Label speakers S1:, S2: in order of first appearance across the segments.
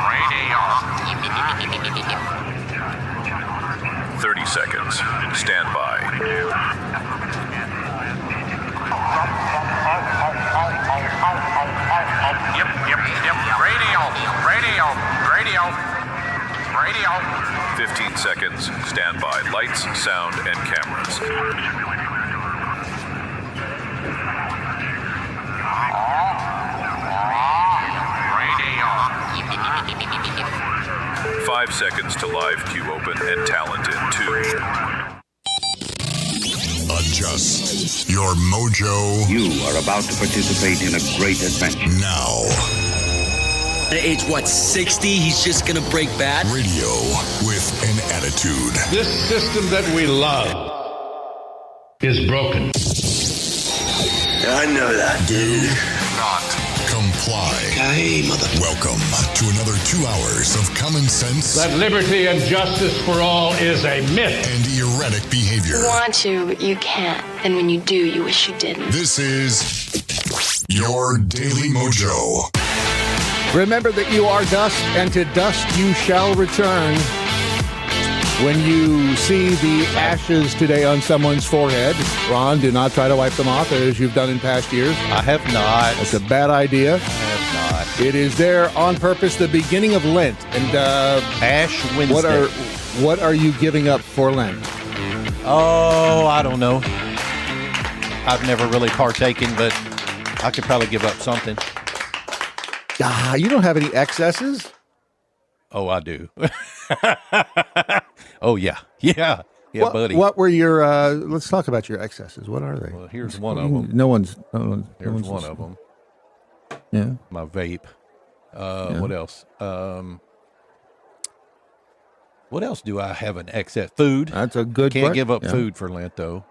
S1: Radio. 30 seconds. Stand by. Yep. Radio. 15 seconds. Stand by. Lights, sound, and cameras. Radio. 5 seconds to live queue open and talent in 2.
S2: Adjust your mojo.
S3: You are about to participate in a great adventure.
S2: Now.
S4: At age, 60? He's just gonna break bad?
S2: Radio with an attitude.
S5: This system that we love is broken.
S4: I know that, dude.
S2: Not comply.
S4: Hey, mother.
S2: Welcome to another 2 hours of common sense.
S5: That liberty and justice for all is a myth.
S2: And erratic behavior.
S6: You want to, but you can't. And when you do, you wish you didn't.
S2: This is your Daily Mojo.
S7: Remember that you are dust, and to dust you shall return. When you see the ashes today on someone's forehead, Ron, do not try to wipe them off as you've done in past years.
S8: I have not.
S7: That's a bad idea.
S8: I have not.
S7: It is there on purpose, the beginning of Lent. And
S8: Ash Wednesday.
S7: What are you giving up for Lent?
S8: Oh, I don't know. I've never really partaken, but I could probably give up something.
S7: You don't have any excesses?
S8: Oh, I do. Oh, yeah. Yeah, buddy.
S7: What were your, let's talk about your excesses. What are they?
S8: Well, here's one of them.
S7: No one's
S8: Here's one of them.
S7: Yeah.
S8: My vape.
S7: Yeah.
S8: What else? What else do I have an excess? Food.
S7: That's a good
S8: Can't
S7: question.
S8: give up food for Lent, though.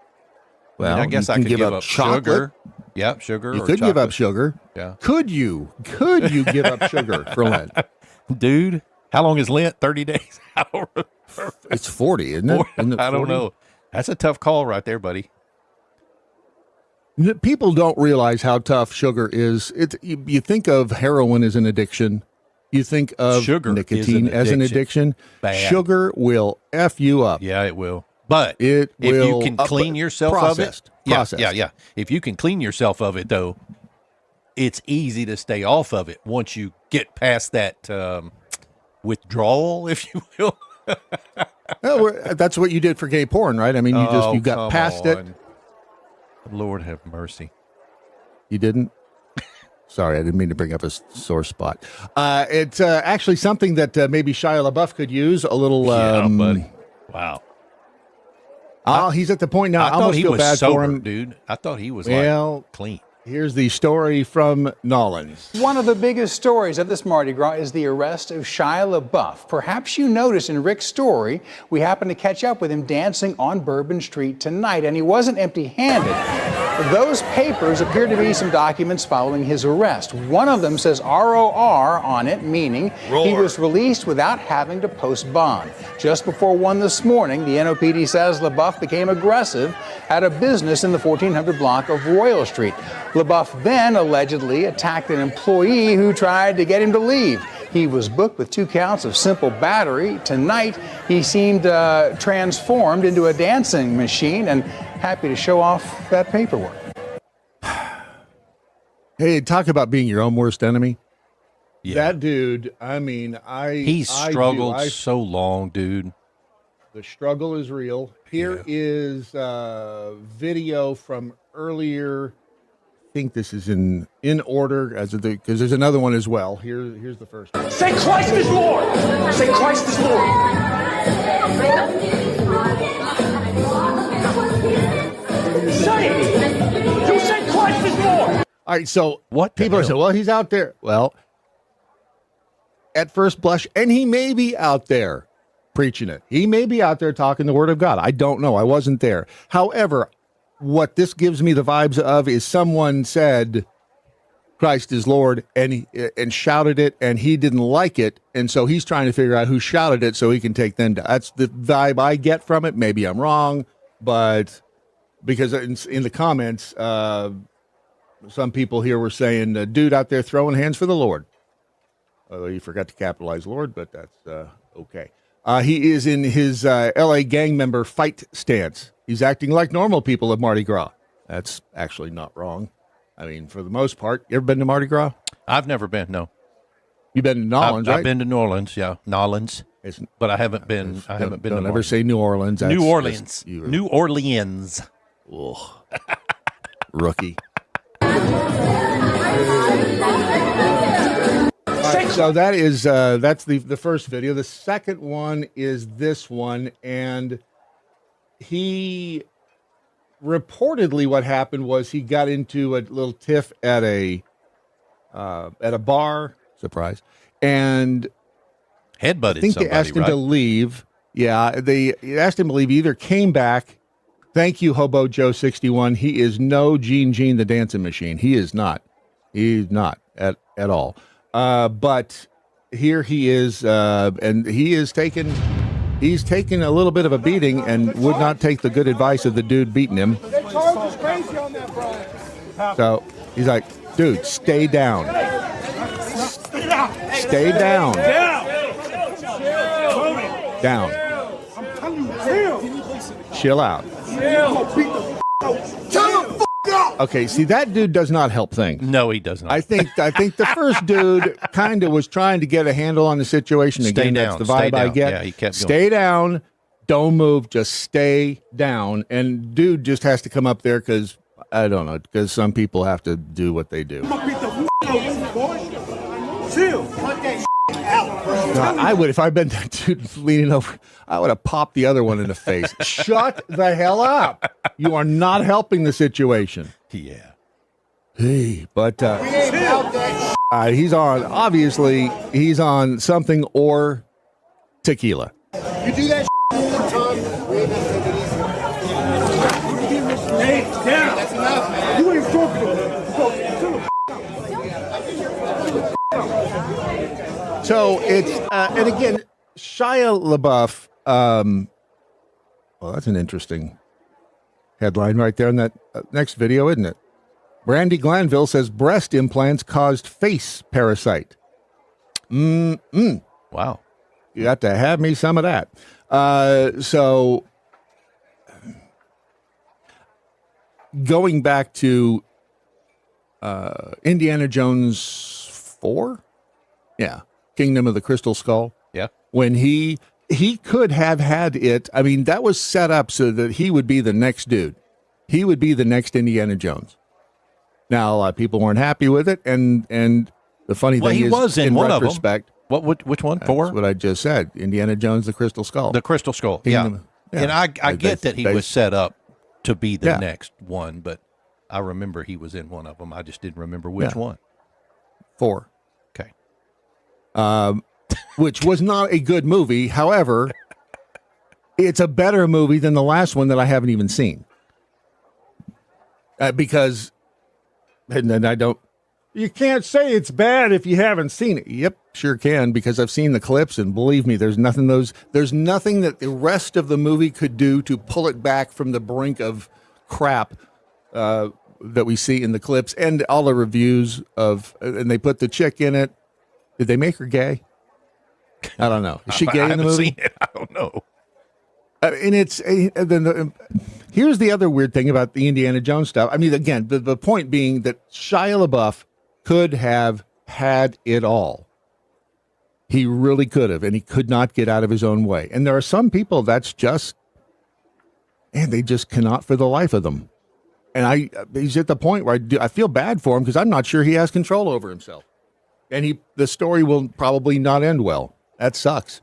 S7: Well,
S8: I guess I could give up
S7: chocolate.
S8: sugar. Yep, sugar.
S7: You
S8: or
S7: could give
S8: chocolate.
S7: up sugar.
S8: Yeah.
S7: Could you give up sugar for Lent?
S8: Dude, how long is Lent? 30 days? I don't remember.
S7: It's 40, isn't it? Isn't it
S8: I don't
S7: 40?
S8: know. That's a tough call right there, buddy.
S7: People don't realize how tough sugar is. You think of heroin as an addiction. You think of
S8: Sugar
S7: nicotine
S8: is
S7: as an addiction.
S8: Bad.
S7: Sugar will F you up.
S8: Yeah, it will. But
S7: It
S8: if
S7: will
S8: you can clean yourself of it,
S7: processed.
S8: yeah. If you can clean yourself of it, though, it's easy to stay off of it once you get past that withdrawal, if you will.
S7: That's what you did for gay porn, right? I mean, you got
S8: come
S7: past it.
S8: on. Lord have mercy.
S7: You didn't? Sorry, I didn't mean to bring up a sore spot. It's actually something that maybe Shia LaBeouf could use a little.
S8: Buddy. Wow.
S7: He's at the point now.
S8: I
S7: I
S8: thought
S7: almost
S8: he
S7: feel
S8: was
S7: bad
S8: sober,
S7: for him,
S8: dude. I thought he was clean.
S7: Here's the story from Nollins.
S9: One of the biggest stories of this Mardi Gras is the arrest of Shia LaBeouf. Perhaps you noticed in Rick's story, we happened to catch up with him dancing on Bourbon Street tonight, and he wasn't empty-handed. Those papers appear to be some documents following his arrest. One of them says ROR on it, meaning he was released without having to post bond. Just before 1 this morning, the NOPD says LaBeouf became aggressive at a business in the 1400 block of Royal Street. LaBeouf then allegedly attacked an employee who tried to get him to leave. He was booked with 2 counts of simple battery. Tonight, he seemed transformed into a dancing machine and happy to show off that paperwork.
S7: Hey, talk about being your own worst enemy.
S8: Yeah.
S7: That dude, I mean,
S8: He struggled so long, dude.
S7: The struggle is real. Here is video from earlier. I think this is in order because there's another one as well. Here's the first one.
S10: Say Christ is Lord. Say Christ is Lord. Say it. You say Christ is Lord.
S7: All right, so
S8: what
S7: people are saying, well, he's out there. Well, at first blush, and he may be out there preaching it. He may be out there talking the word of God. I don't know. I wasn't there. However, what this gives me the vibes of is someone said Christ is Lord and shouted it, and he didn't like it, and so he's trying to figure out who shouted it so he can take them down. That's the vibe I get from it. Maybe I'm wrong, but because in the comments, some people here were saying, dude out there throwing hands for the Lord. Although you forgot to capitalize Lord, but that's okay. He is in his L.A. gang member fight stance. He's acting like normal people at Mardi Gras. That's actually not wrong. I mean, for the most part. You ever been to Mardi Gras?
S8: I've never been, no.
S7: You've been to New Orleans, right?
S8: I've been to New Orleans, yeah. Nolans. But I haven't been. I haven't been.
S7: Don't ever say New Orleans. That's
S8: New Orleans. New Orleans.
S7: Ugh. Rookie. So that is that's the first video. The second one is this one, and he reportedly what happened was he got into a little tiff at a bar. Surprise. And
S8: headbutted.
S7: I think
S8: somebody,
S7: they asked him
S8: right?
S7: to leave. Yeah, they asked him to leave. He either came back. Thank you, Hobo Joe 61. He is no Gene the dancing machine. He is not. He's not at all. But here he is, and he's taken a little bit of a beating and would not take the good advice of the dude beating him. So he's like, dude, stay down. Stay down. Down. Chill out. Okay, see, that dude does not help things.
S8: No, he does not.
S7: I think the first dude kind of was trying to get a handle on the situation.
S8: Stay
S7: Again,
S8: down.
S7: that's the vibe
S8: Stay down.
S7: I get.
S8: Yeah, he kept
S7: Stay down. Don't move. Just stay down. And dude just has to come up there because, I don't know, because some people have to do what they do. I would, if I'd been that dude leaning over, I would have popped the other one in the face. Shut the hell up. You are not helping the situation.
S8: Yeah.
S7: Hey, but he's on, obviously, he's on something or tequila.
S10: You do that one more time, we ain't gonna take it easy. Hey, down. That's enough, man. You ain't broken.
S7: So it's, and again, Shia LaBeouf, well, that's an interesting headline right there in that next video, isn't it? Brandy Glanville says breast implants caused face parasite.
S8: Wow.
S7: You got to have me some of that. So going back to Indiana Jones 4? Yeah. Kingdom of the Crystal Skull.
S8: Yeah.
S7: When he could have had it. I mean, that was set up so that he would be the next dude. He would be the next Indiana Jones. Now, a lot of people weren't happy with it, and the funny thing
S8: he
S7: is,
S8: was in one
S7: retrospect,
S8: of them. Which one? 4?
S7: That's what I just said. Indiana Jones, the Crystal Skull.
S8: The Crystal Skull.
S7: Kingdom,
S8: Yeah. And I get that he was set up to be the
S7: Yeah.
S8: next one, but I remember he was in one of them. I just didn't remember which one.
S7: 4.
S8: Okay.
S7: Which was not a good movie. However, it's a better movie than the last one that I haven't even seen. Because, and then I don't, you can't say it's bad if you haven't seen it. Yep, sure can, because I've seen the clips, and believe me, there's nothing that the rest of the movie could do to pull it back from the brink of crap that we see in the clips and all the reviews of, and they put the chick in it. Did they make her gay? I don't know. Is she gay in the movie?
S8: Seen it. I don't know.
S7: And it's here's the other weird thing about the Indiana Jones stuff. I mean, again, the point being that Shia LaBeouf could have had it all. He really could have, and he could not get out of his own way. And there are some people that's just, and they just cannot for the life of them. And he's at the point where I feel bad for him because I'm not sure he has control over himself. And the story will probably not end well. That sucks.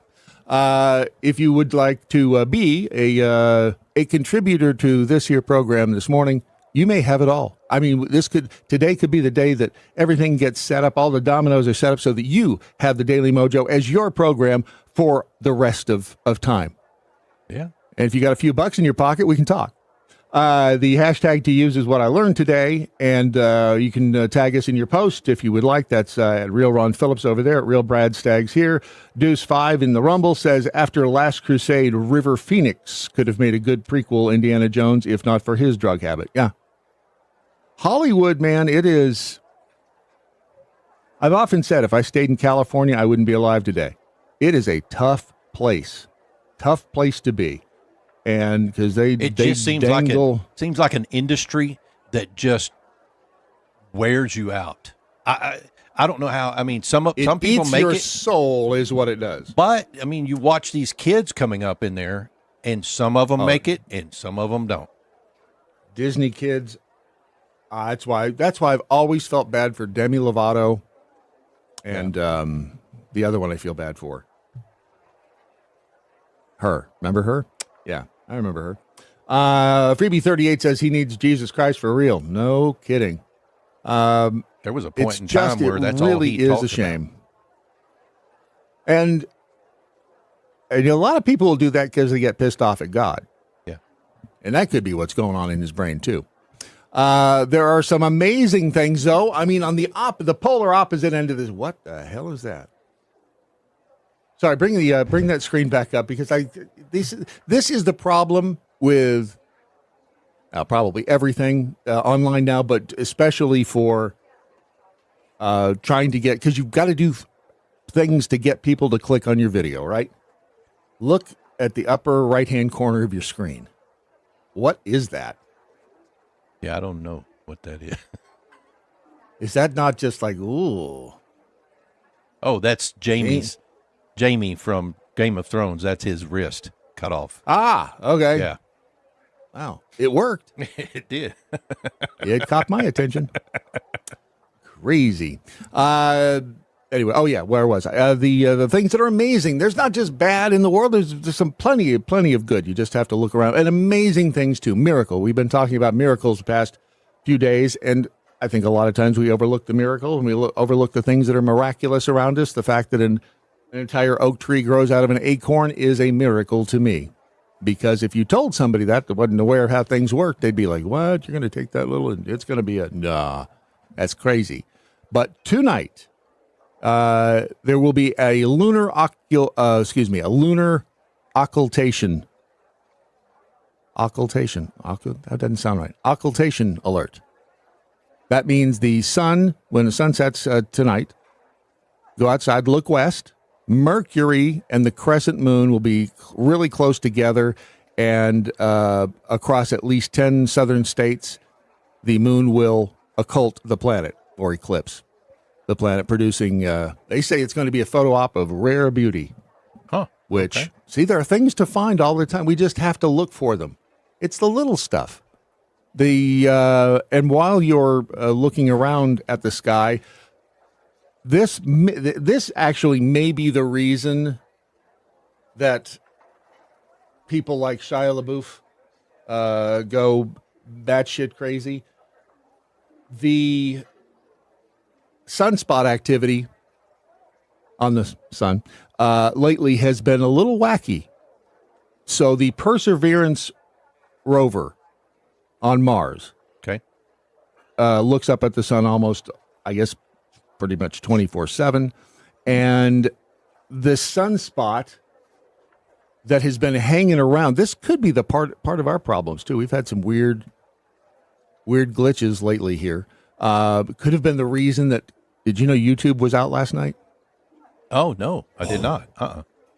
S7: If you would like to be a contributor to this here program this morning, you may have it all. I mean, today could be the day that everything gets set up. All the dominoes are set up so that you have the Daily Mojo as your program for the rest of time.
S8: Yeah.
S7: And if you got a few bucks in your pocket, we can talk. The hashtag to use is what I learned today, and you can tag us in your post if you would like. That's at Real Ron Phillips over there, at Real Brad Staggs here. Deuce 5 in the Rumble says, after Last Crusade, River Phoenix could have made a good prequel Indiana Jones if not for his drug habit. Yeah. Hollywood, man, it is. I've often said if I stayed in California, I wouldn't be alive today. It is a tough place to be. And because they
S8: just seems seems like an industry that just wears you out. I don't know how. I mean, some people make
S7: your
S8: it.
S7: Soul is what it does.
S8: But I mean, you watch these kids coming up in there, and some of them make it, and some of them don't.
S7: Disney kids. That's why I've always felt bad for Demi Lovato, and the other one I feel bad for. Her, remember her? Yeah, I remember her. Freebie38 says he needs Jesus Christ for real. No kidding.
S8: There was a point in time where that's all he
S7: really is a shame. And a lot of people will do that because they get pissed off at God.
S8: Yeah.
S7: And that could be what's going on in his brain, too. There are some amazing things, though. I mean, on the polar opposite end of this, what the hell is that? Sorry, bring that screen back up because this is the problem with probably everything online now, but especially for trying to get, because you've got to do things to get people to click on your video, right? Look at the upper right-hand corner of your screen. What is that?
S8: Yeah, I don't know what that is.
S7: Is that not just like, ooh?
S8: Oh, that's Jamie from Game of Thrones. That's his wrist cut off.
S7: Ah, okay.
S8: Yeah.
S7: Wow. It worked.
S8: It did.
S7: It caught my attention. Crazy. Anyway, oh yeah, where was I? The things that are amazing. There's not just bad in the world. There's some plenty of good. You just have to look around. And amazing things too. Miracle. We've been talking about miracles the past few days, and I think a lot of times we overlook the miracle and we overlook the things that are miraculous around us. The fact that an entire oak tree grows out of an acorn is a miracle to me. Because if you told somebody that wasn't aware of how things work, they'd be like, what? You're going to take that little, and it's going to be nah, that's crazy. But tonight, there will be a lunar occultation. Occultation. That doesn't sound right. Occultation alert. That means the sun, when the sun sets tonight, go outside, look west. Mercury and the crescent moon will be really close together, and across at least 10 southern states, the moon will occult the planet or eclipse the planet, producing, they say it's going to be a photo op of rare beauty.
S8: Huh.
S7: Which,
S8: okay.
S7: See, there are things to find all the time. We just have to look for them. It's the little stuff. And while you're looking around at the sky, this actually may be the reason that people like Shia LaBeouf go batshit crazy. The sunspot activity on the sun lately has been a little wacky. So the Perseverance rover on Mars,
S8: okay,
S7: looks up at the sun almost, I guess, pretty much 24/7, and the sunspot that has been hanging around. This could be the part of our problems too. We've had some weird glitches lately here. Could have been the reason that. Did you know YouTube was out last night?
S8: Oh no, I did not.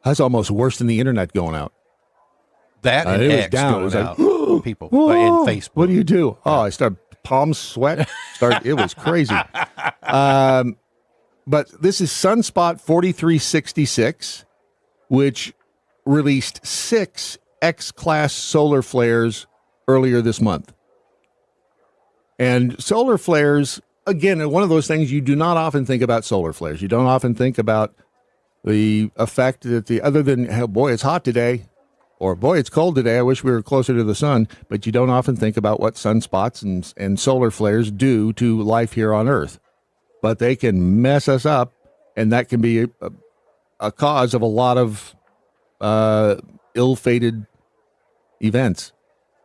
S7: That's almost worse than the internet going out.
S8: That and
S7: it was
S8: X
S7: down.
S8: going
S7: It was like,
S8: out. People and Facebook.
S7: What do you do? Oh, I started palms sweat. It was crazy. But this is Sunspot 4366, which released 6 X-class solar flares earlier this month. And solar flares, again, are one of those things you do not often think about solar flares. You don't often think about the effect that other than, oh, boy, it's hot today, or boy, it's cold today, I wish we were closer to the sun, but you don't often think about what sunspots and solar flares do to life here on Earth. But they can mess us up, and that can be a cause of a lot of ill-fated events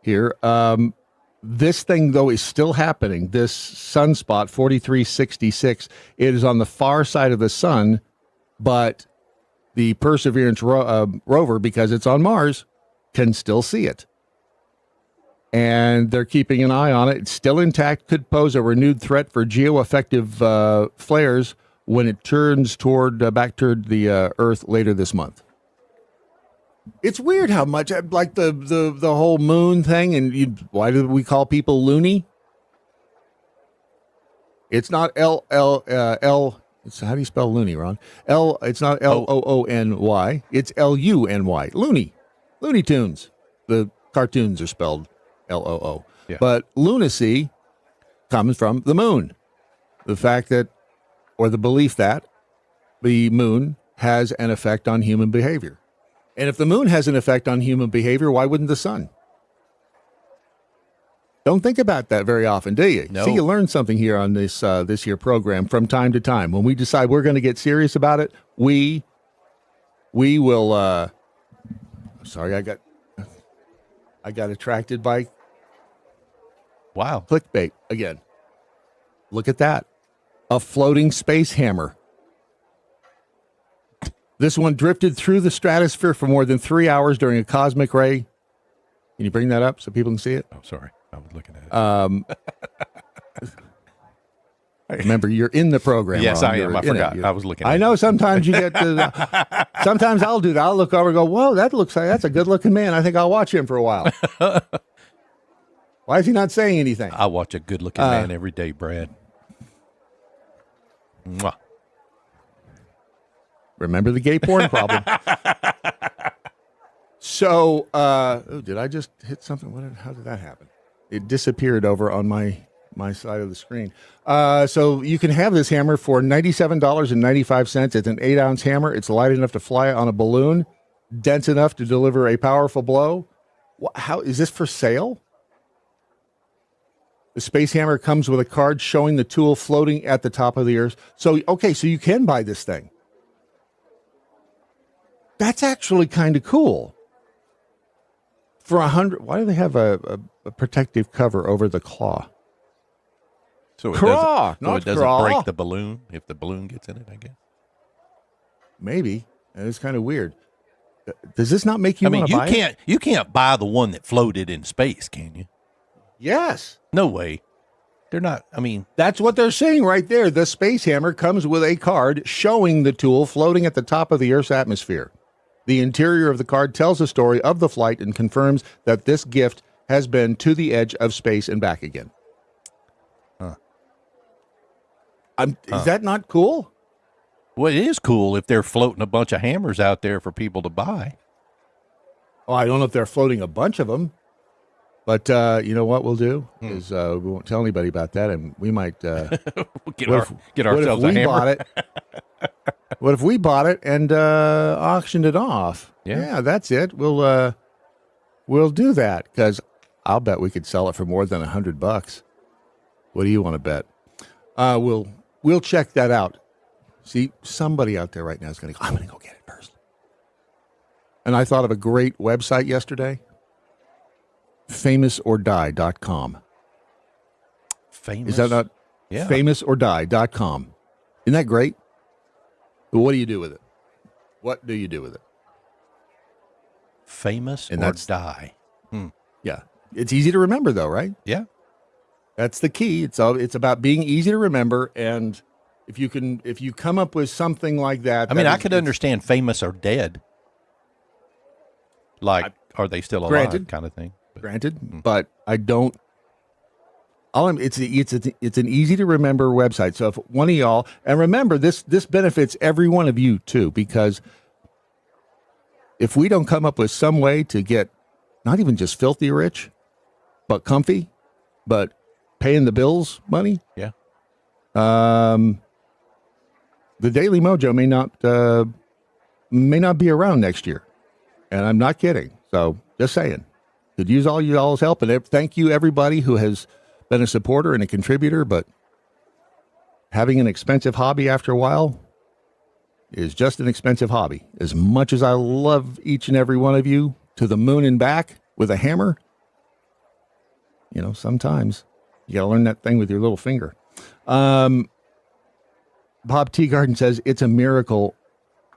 S7: here. This thing, though, is still happening. This sunspot, 4366, it is on the far side of the sun, but the Perseverance rover, because it's on Mars, can still see it. and they're keeping an eye on it. It's still intact, could pose a renewed threat for geo-effective flares when it turns back toward the Earth later this month. It's weird how much, like the whole moon thing, and why do we call people loony? It's not L. It's, how do you spell loony, Ron? It's not Loony. It's Luny. Looney Tunes. The cartoons are spelled Loo.
S8: Yeah.
S7: But lunacy comes from the moon. The fact that, or the belief that, the moon has an effect on human behavior. And if the moon has an effect on human behavior, why wouldn't the sun? Don't think about that very often, do you?
S8: No.
S7: See, you learn something here on this here program from time to time. When we decide we're going to get serious about it, we will. Sorry, I got attracted by clickbait again. Look at that, a floating space hammer. This one drifted through the stratosphere for more than 3 hours during a cosmic ray. Can you bring that up so people can see it?
S8: Oh, sorry. I was looking at it.
S7: Remember, you're in the program.
S8: Yes,
S7: Ron.
S8: I am. I forgot. I was looking at
S7: I know sometimes you get to, sometimes I'll do that. I'll look over and go, whoa, that looks like that's a good looking man. I think I'll watch him for a while. Why is he not saying anything?
S8: I watch a good looking man every day, Brad. Mwah.
S7: Remember the gay porn problem. So, did I just hit something? How did that happen? It disappeared over on my side of the screen. So you can have this hammer for $97.95. It's an 8-ounce hammer. It's light enough to fly on a balloon, dense enough to deliver a powerful blow. How is this for sale? The space hammer comes with a card showing the tool floating at the top of the Earth. So, okay, so you can buy this thing. That's actually kind of cool. For $100, why do they have a protective cover over the claw?
S8: So it doesn't break the balloon if the balloon gets in it, I guess.
S7: Maybe. It's kind of weird. Does this not make you want to buy it?
S8: You can't buy the one that floated in space, can you?
S7: Yes.
S8: No way. They're not,
S7: That's what they're saying right there. The space hammer comes with a card showing the tool floating at the top of the Earth's atmosphere. The interior of the card tells the story of the flight and confirms that this gift has been to the edge of space and back again. Is that not cool?
S8: Well, it is cool if they're floating a bunch of hammers out there for people to buy.
S7: Oh, I don't know if they're floating a bunch of them, but you know what we'll do is we won't tell anybody about that, and we might
S8: get ourselves a hammer.
S7: What if we bought it and auctioned it off? Yeah, that's it. We'll do that because I'll bet we could sell it for more than $100. What do you want to bet? We'll check that out. See, somebody out there right now is going to go, I'm going to go get it first. And I thought of a great website yesterday, famousorDie.com.
S8: Famous?
S7: Is that not?
S8: Yeah.
S7: FamousorDie.com. Isn't that great? But what do you do with it? What do you do with it?
S8: Famous
S7: and
S8: or die.
S7: Yeah. It's easy to remember, though, right?
S8: Yeah.
S7: That's the key. It's about being easy to remember, and if you come up with something like that.
S8: I could understand famous or dead. Like, are they still alive?
S7: Granted,
S8: kind of thing.
S7: Granted, but I don't. It's an easy to remember website. So if one of y'all, and remember this benefits every one of you too, because if we don't come up with some way to get not even just filthy rich, but comfy, but paying the bills money.
S8: Yeah.
S7: The Daily MoJo may not be around next year. And I'm not kidding. So just saying. Could use all you all's help. And thank you everybody who has been a supporter and a contributor, but having an expensive hobby after a while is just an expensive hobby. As much as I love each and every one of you to the moon and back with a hammer, sometimes you got to learn that thing with your little finger. Bob Teagarden says it's a miracle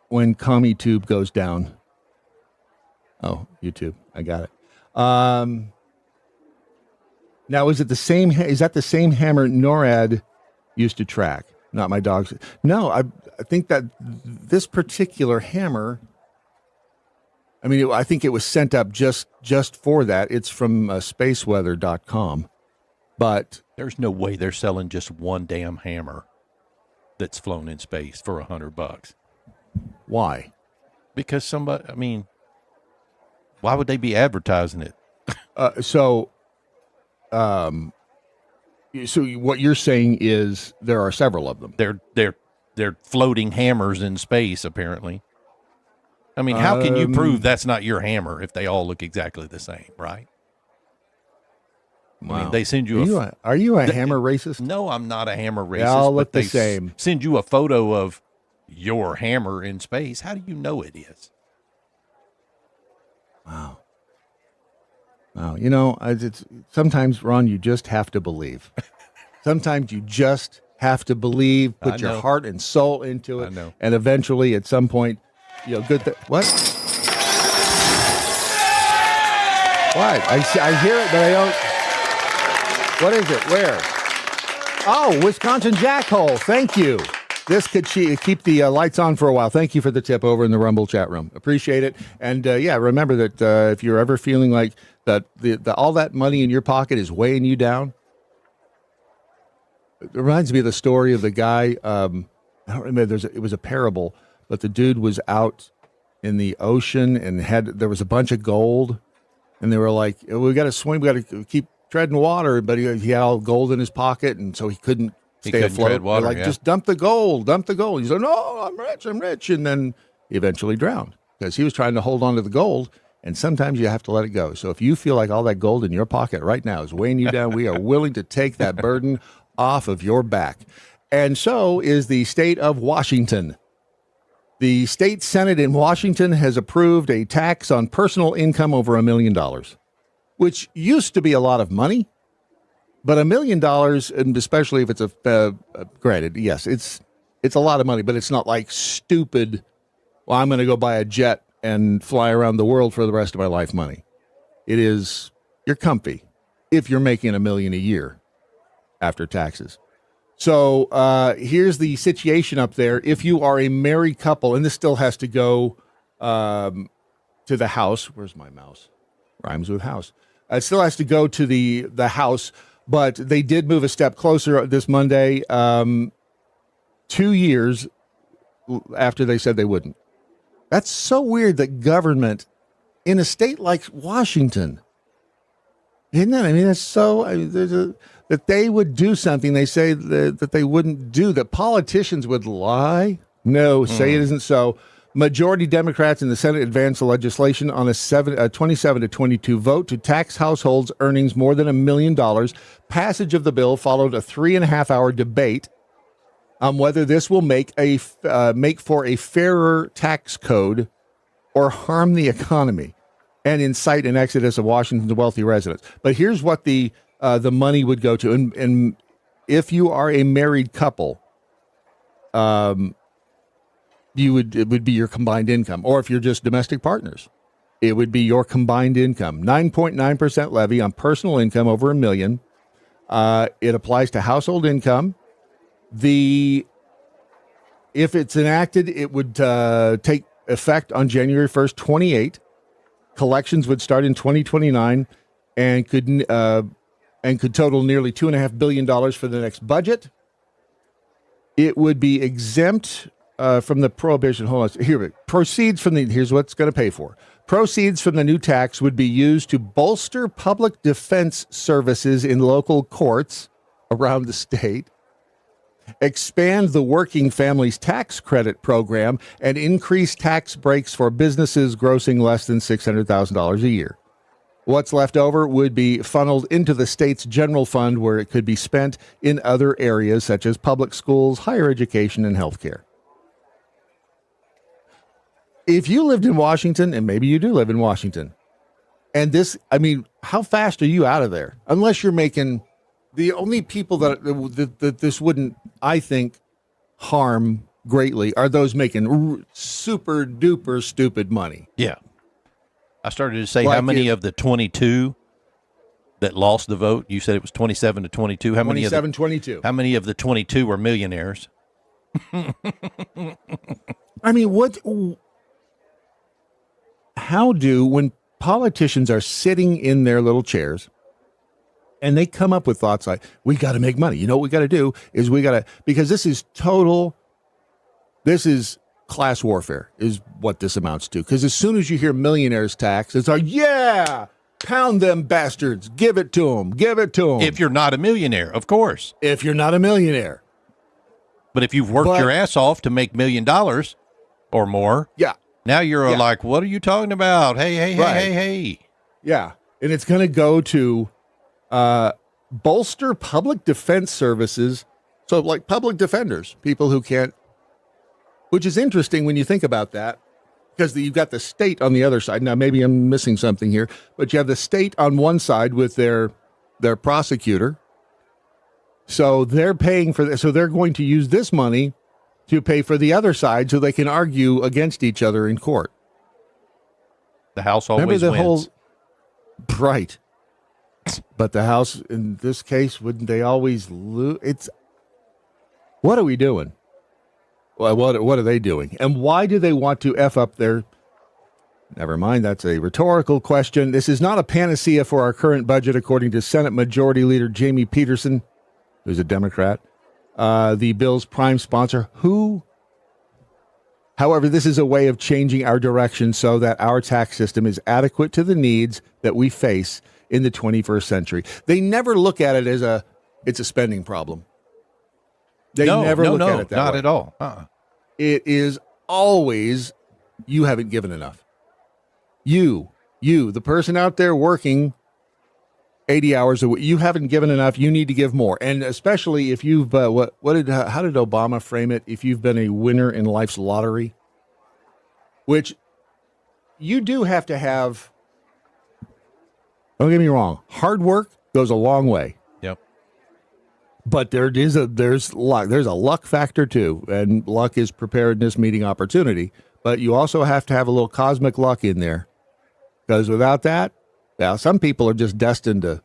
S7: when CommieTube goes down. Oh, YouTube. I got it. Now, is that the same hammer NORAD used to track? Not my dog's. No, I think that this particular hammer, I mean, I think it was sent up just for that. It's from spaceweather.com. But
S8: there's no way they're selling just one damn hammer that's flown in space for $100.
S7: Why?
S8: Because why would they be advertising it?
S7: So what you're saying is there are several of them.
S8: They're floating hammers in space, apparently. I mean, how can you prove that's not your hammer if they all look exactly the same, right?
S7: Wow.
S8: I mean, they send you
S7: Are you a hammer racist?
S8: No, I'm not a hammer racist.
S7: They all look
S8: but they
S7: the same.
S8: Send you a photo of your hammer in space. How do you know it is?
S7: Wow. It's sometimes, Ron, you just have to believe. Sometimes you just have to believe, put your heart and soul into it.
S8: I know.
S7: And eventually, at some point, what? What? I hear it, but I don't. What is it? Where? Oh, Wisconsin Jackhole. Thank you. This could keep the lights on for a while. Thank you for the tip over in the Rumble chat room. Appreciate it. And remember that if you're ever feeling like that all that money in your pocket is weighing you down, it reminds me of the story of the guy. I don't remember. It was a parable, but the dude was out in the ocean and there was a bunch of gold, and they were like, "We got to swim. We got to keep treading water." But he had all gold in his pocket, and so he couldn't stay afloat.
S8: Tread water,
S7: They're like, just dump the gold. He said, "No, I'm rich," and then he eventually drowned because he was trying to hold on to the gold. And sometimes you have to let it go. So if you feel like all that gold in your pocket right now is weighing you down, we are willing to take that burden off of your back. And so is the state of Washington. The state Senate in Washington has approved a tax on personal income over $1 million, which used to be a lot of money. But $1 million, and especially if it's granted, yes, it's a lot of money, but it's not like stupid, well, I'm going to go buy a jet and fly around the world for the rest of my life money. It is, you're comfy if you're making $1 million a year after taxes. So here's the situation up there. If you are a married couple, and this still has to go to the House. Where's my mouse? Rhymes with house. It still has to go to the House, but they did move a step closer this Monday, 2 years after they said they wouldn't. That's so weird that government in a state like Washington, isn't it? I mean, that's so that they would do something they say that they wouldn't do, that politicians would lie. No, say it isn't so. Majority Democrats in the Senate advanced the legislation on a 27 to 22 vote to tax households' earnings more than $1 million. Passage of the bill followed a 3.5-hour debate on whether this will make for a fairer tax code or harm the economy and incite an exodus of Washington's wealthy residents. But here's what the money would go to. And if you are a married couple, it would be your combined income. Or if you're just domestic partners, it would be your combined income. 9.9% levy on personal income over $1 million. It applies to household income. If it's enacted, it would take effect on January 1st, 28. Collections would start in 2029 and could total nearly $2.5 billion for the next budget. It would be exempt from the prohibition. Hold on. Here, here's what's going to pay for. Proceeds from the new tax would be used to bolster public defense services in local courts around the state, expand the Working Families Tax Credit Program, and increase tax breaks for businesses grossing less than $600,000 a year. What's left over would be funneled into the state's general fund, where it could be spent in other areas such as public schools, higher education, and healthcare. If you lived in Washington, and maybe you do live in Washington, and how fast are you out of there? Unless you're making... The only people that this wouldn't, I think, harm greatly are those making super duper stupid money.
S8: Yeah. I started to say how many of the 22 that lost the vote. You said it was 27 to 22. How many?
S7: 27-22.
S8: How many of the 22 were millionaires?
S7: I mean, when politicians are sitting in their little chairs and they come up with thoughts like, we got to make money. You know what we got to do is because this is class warfare is what this amounts to. Because as soon as you hear millionaires tax, it's like, yeah, pound them bastards. Give it to them. Give it to them.
S8: If you're not a millionaire, of course.
S7: If you're not a millionaire.
S8: But if you've worked your ass off to make $1 million or more,
S7: yeah.
S8: Now you're like, what are you talking about? Hey.
S7: Yeah. And it's going to go to bolster public defense services. So like public defenders, people who can't, which is interesting when you think about that, because you've got the state on the other side. Now, maybe I'm missing something here, but you have the state on one side with their prosecutor. So they're paying for this. So they're going to use this money to pay for the other side so they can argue against each other in court.
S8: The House always wins.
S7: Right. But the House, in this case, wouldn't they always lose? What are we doing? Well, what are they doing? And why do they want to F up their... Never mind, that's a rhetorical question. This is not a panacea for our current budget, according to Senate Majority Leader Jamie Peterson, who's a Democrat, the bill's prime sponsor, However, this is a way of changing our direction so that our tax system is adequate to the needs that we face in the 21st century. They never look at it as it's a spending problem. They never look at it that way.
S8: Not at all.
S7: It is always, you haven't given enough. You, the person out there working 80 hours a week, you haven't given enough. You need to give more. And especially if you've, how did Obama frame it? If you've been a winner in life's lottery, which you do have to have, don't get me wrong, hard work goes a long way.
S8: Yep.
S7: But there's a luck factor too. And luck is preparedness meeting opportunity. But you also have to have a little cosmic luck in there. Because without that, now, some people are just destined to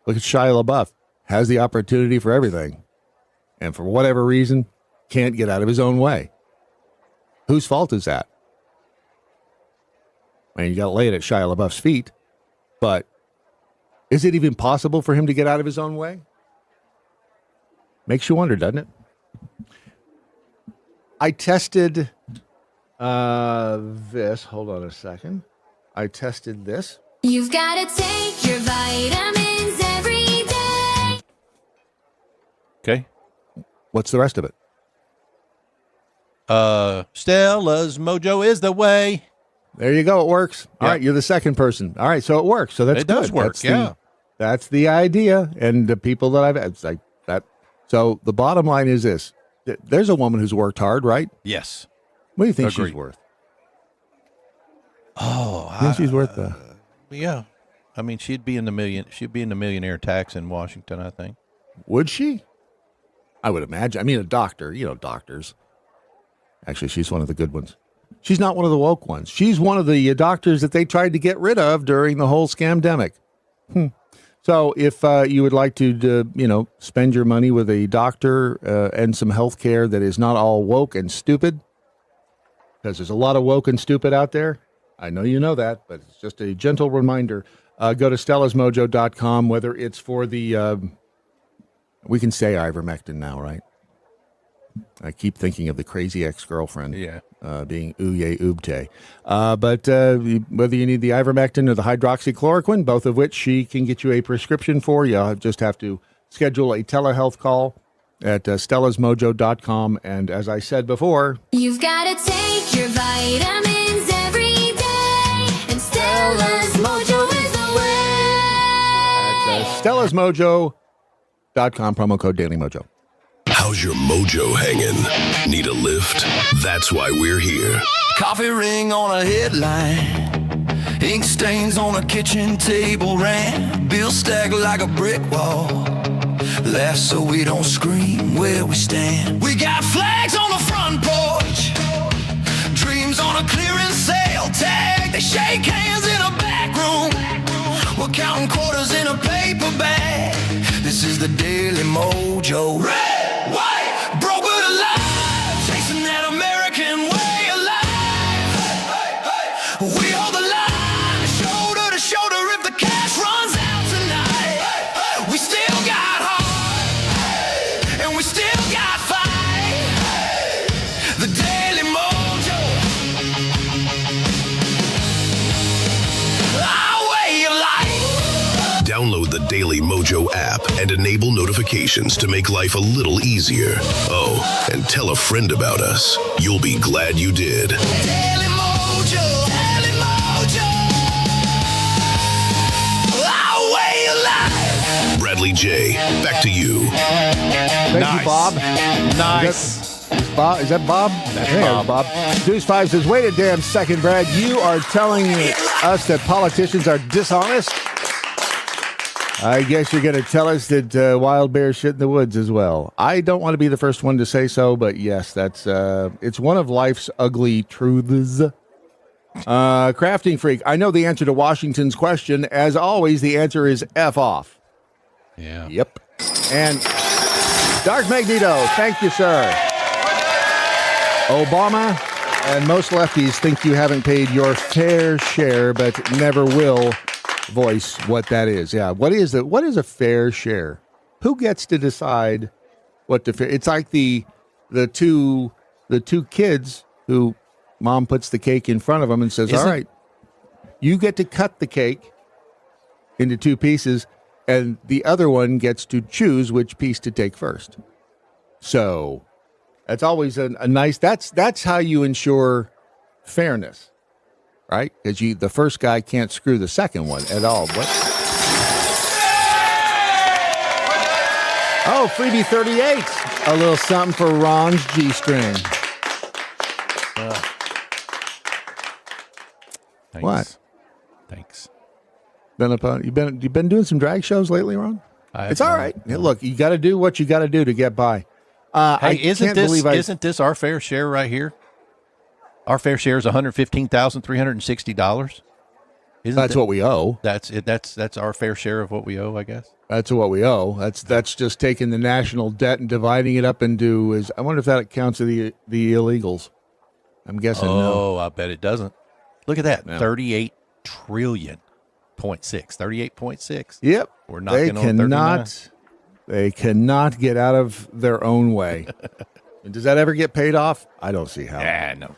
S7: look at Shia LaBeouf, has the opportunity for everything, and for whatever reason, can't get out of his own way. Whose fault is that? I mean, you got to lay it at Shia LaBeouf's feet, but is it even possible for him to get out of his own way? Makes you wonder, doesn't it? I tested this. Hold on a second. I tested this.
S11: You've got to take your vitamins every day.
S8: Okay.
S7: What's the rest of it?
S8: Stella's Mojo is the way.
S7: There you go. It works. All right. You're the second person. All right. So it works. So that's
S8: it
S7: good.
S8: Does work.
S7: That's the idea. And the people that it's like that. So the bottom line is this. There's a woman who's worked hard, right?
S8: Yes.
S7: What do you think
S8: Agreed.
S7: she's worth?
S8: Oh,
S7: I think she's worth
S8: yeah. I mean, she'd be in the millionaire tax in Washington, I think.
S7: Would she? I would imagine. I mean, a doctor, doctors. Actually, she's one of the good ones. She's not one of the woke ones. She's one of the doctors that they tried to get rid of during the whole scamdemic. So if you would like to, spend your money with a doctor and some health care that is not all woke and stupid, because there's a lot of woke and stupid out there. I know you know that, but it's just a gentle reminder. Go to stellasmojo.com, whether it's for the, we can say ivermectin now, right? I keep thinking of the crazy ex-girlfriend being Uye Ubte. But whether you need the ivermectin or the hydroxychloroquine, both of which she can get you a prescription for, you just have to schedule a telehealth call at stellasmojo.com. And as I said before,
S11: you've got to take your vitamins every day, and Stella's Mojo is the way.
S7: That's stellasmojo.com, promo code Daily MoJo.
S2: How's your mojo hanging? Need a lift? That's why we're here.
S12: Coffee ring on a headline, ink stains on a kitchen table, ran bill stacked like a brick wall. Laugh so we don't scream where we stand. We got flags on the front porch, dreams on a clearance sale tag. They shake hands in a back room, we're counting quarters in a This is the Daily MoJo. Red, white, broke but alive, chasing that American way of life. Hey, hey, hey. We hold the line, shoulder to shoulder. If the cash runs out tonight, hey, hey. We still got heart, hey, and we still got fight. Hey. The Daily MoJo, our way of life.
S2: Download the Daily MoJo app and enable notifications to make life a little easier. Oh, and tell a friend about us. You'll be glad you did.
S12: Daily MoJo, Daily MoJo, our way of life.
S2: Bradley J., back to you.
S7: Thank you, Bob.
S8: Nice.
S7: Is that Bob?
S8: That's Bob.
S7: Deuce 5 says, wait a damn second, Brad. You are telling us that politicians are dishonest? I guess you're going to tell us that wild bears shit in the woods as well. I don't want to be the first one to say so, but yes, that's it's one of life's ugly truths. Crafting Freak, I know the answer to Washington's question. As always, the answer is F off.
S8: Yeah.
S7: Yep. And Dark Magneto, thank you, sir. Obama and most lefties think you haven't paid your fair share, but never will voice what that is. Yeah. What is a fair share? Who gets to decide what the fair? It's like the two kids who mom puts the cake in front of them and says, all right, you get to cut the cake into two pieces, and the other one gets to choose which piece to take first. So that's always a nice, that's how you ensure fairness. Right? Because the first guy can't screw the second one at all. What? Oh, freebie 38. A little something for Ron's G-string.
S8: Thanks.
S7: What?
S8: Thanks.
S7: You've been doing some drag shows lately, Ron? It's all right.
S8: No.
S7: Look, you got to do what you got to do to get by.
S8: Hey, isn't this our fair share right here? Our fair share is $115,360.
S7: That's what we owe.
S8: That's it. That's our fair share of what we owe, I guess.
S7: That's what we owe. That's just taking the national debt and dividing it up into. I wonder if that counts as the illegals. I'm guessing no.
S8: Oh, I bet it doesn't. Look at that,
S7: No.
S8: 38 trillion. 38.6.
S7: Yep.
S8: We're knocking on 39.
S7: They cannot get out of their own way. And does that ever get paid off? I don't see how.
S8: Yeah, no.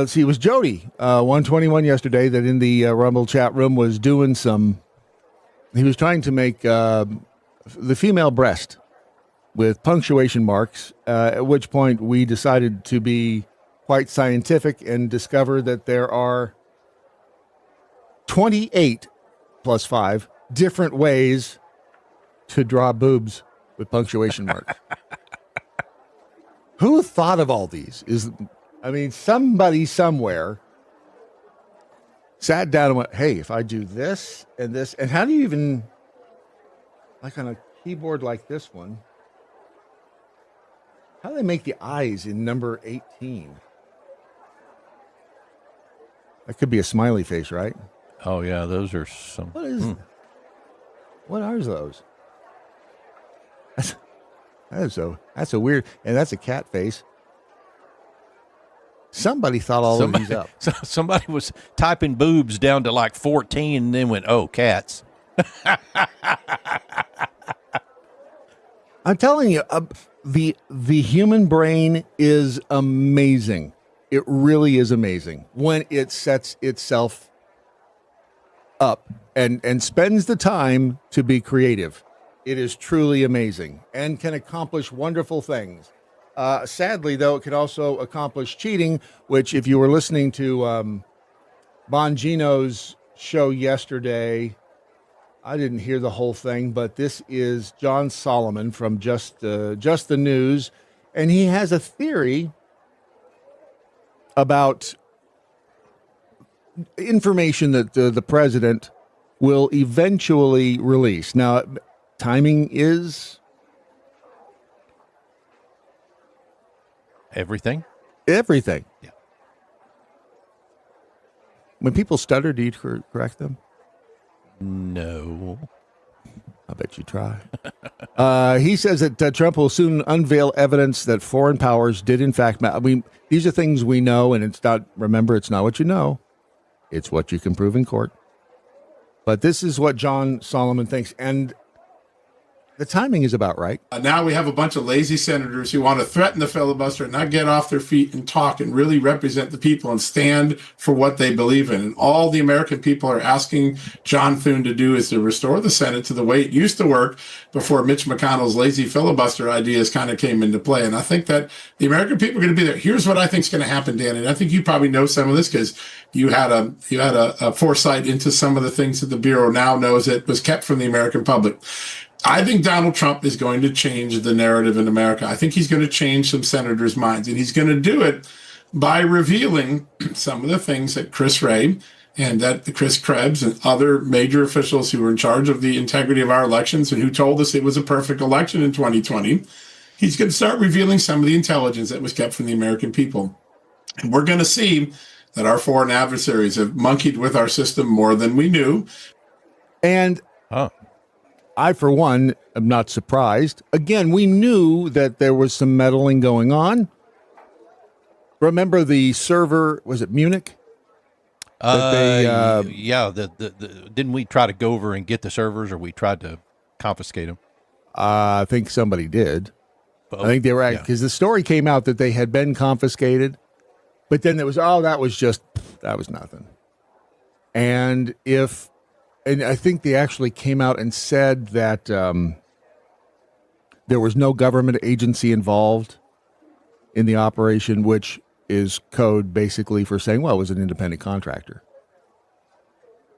S7: See, it was Jody, 121 yesterday, that in the Rumble chat room was doing he was trying to make the female breast with punctuation marks, at which point we decided to be quite scientific and discover that there are 28 plus 5 different ways to draw boobs with punctuation marks. Who thought of all these? Somebody somewhere sat down and went, hey, if I do this, and how do you even, like on a keyboard like this one, how do they make the eyes in number 18? That could be a smiley face, right?
S8: Oh, yeah, those are some.
S7: What are those? That's a weird, and that's a cat face. Somebody thought all of these up.
S8: Somebody was typing boobs down to like 14 and then went, oh, cats.
S7: I'm telling you, the human brain is amazing. It really is amazing when it sets itself up and spends the time to be creative. It is truly amazing and can accomplish wonderful things. Sadly, though, it can also accomplish cheating, which if you were listening to Bongino's show yesterday, I didn't hear the whole thing, but this is John Solomon from Just the News, and he has a theory about information that the president will eventually release. Now, timing is
S8: everything.
S7: Yeah. When people stutter, do you correct them?
S8: No.
S7: I bet you try. He says that Trump will soon unveil evidence that foreign powers did in fact. I mean, these are things we know, and it's not. Remember, it's not what you know; it's what you can prove in court. But this is what John Solomon thinks, and the timing is about right.
S5: Now we have a bunch of lazy senators who want to threaten the filibuster and not get off their feet and talk and really represent the people and stand for what they believe in. And all the American people are asking John Thune to do is to restore the Senate to the way it used to work before Mitch McConnell's lazy filibuster ideas kind of came into play. And I think that the American people are going to be there. Here's what I think is going to happen, Dan. And I think you probably know some of this because you had a foresight into some of the things that the Bureau now knows that was kept from the American public. I think Donald Trump is going to change the narrative in America. I think he's going to change some senators' minds, and he's going to do it by revealing some of the things that Chris Wray and that Chris Krebs and other major officials who were in charge of the integrity of our elections and who told us it was a perfect election in 2020. He's going to start revealing some of the intelligence that was kept from the American people. And we're going to see that our foreign adversaries have monkeyed with our system more than we knew.
S7: And I, for one, am not surprised. Again, we knew that there was some meddling going on. Remember the server, was it Munich?
S8: Yeah. Didn't we try to go over and get the servers, or we tried to confiscate them?
S7: I think somebody did. I think they were, because the story came out that they had been confiscated, but then there was, that was nothing. And I think they actually came out and said that there was no government agency involved in the operation, which is code basically for saying, well, it was an independent contractor.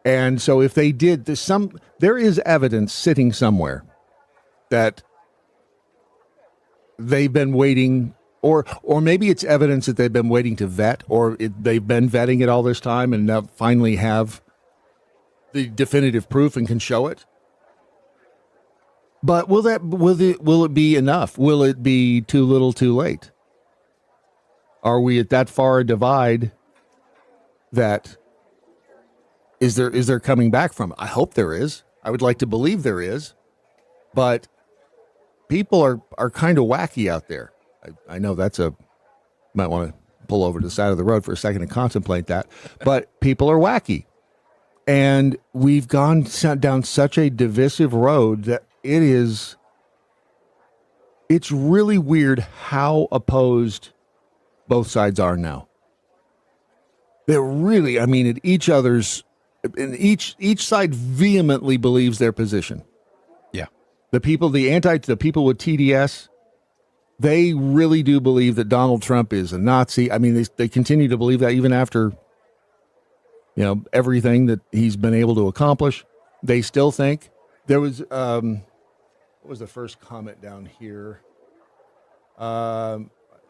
S7: And so if they did, there is evidence sitting somewhere that they've been waiting, or maybe it's evidence that they've been waiting to vet, or they've been vetting it all this time and now finally have the definitive proof and can show it. But will it be enough? Will it be too little, too late? Are we at that far a divide that is there coming back from it? I hope there is. I would like to believe there is. But people are kind of wacky out there. I know might want to pull over to the side of the road for a second and contemplate that. But people are wacky. And we've gone down such a divisive road that it's really weird how opposed both sides are now. They're really, at each other's, and each side vehemently believes their position.
S8: Yeah.
S7: The people with TDS, they really do believe that Donald Trump is a Nazi. They continue to believe that even after everything that he's been able to accomplish. They still think there was, what was the first comment down here?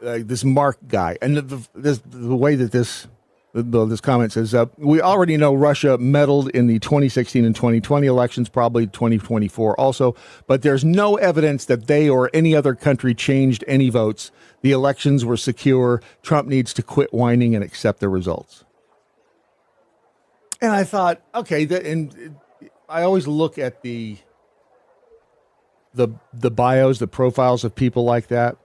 S7: This Mark guy. And the way that this comment says, we already know Russia meddled in the 2016 and 2020 elections, probably 2024 also, but there's no evidence that they or any other country changed any votes. The elections were secure. Trump needs to quit whining and accept the results. And I thought, okay, and I always look at the bios, the profiles of people like that.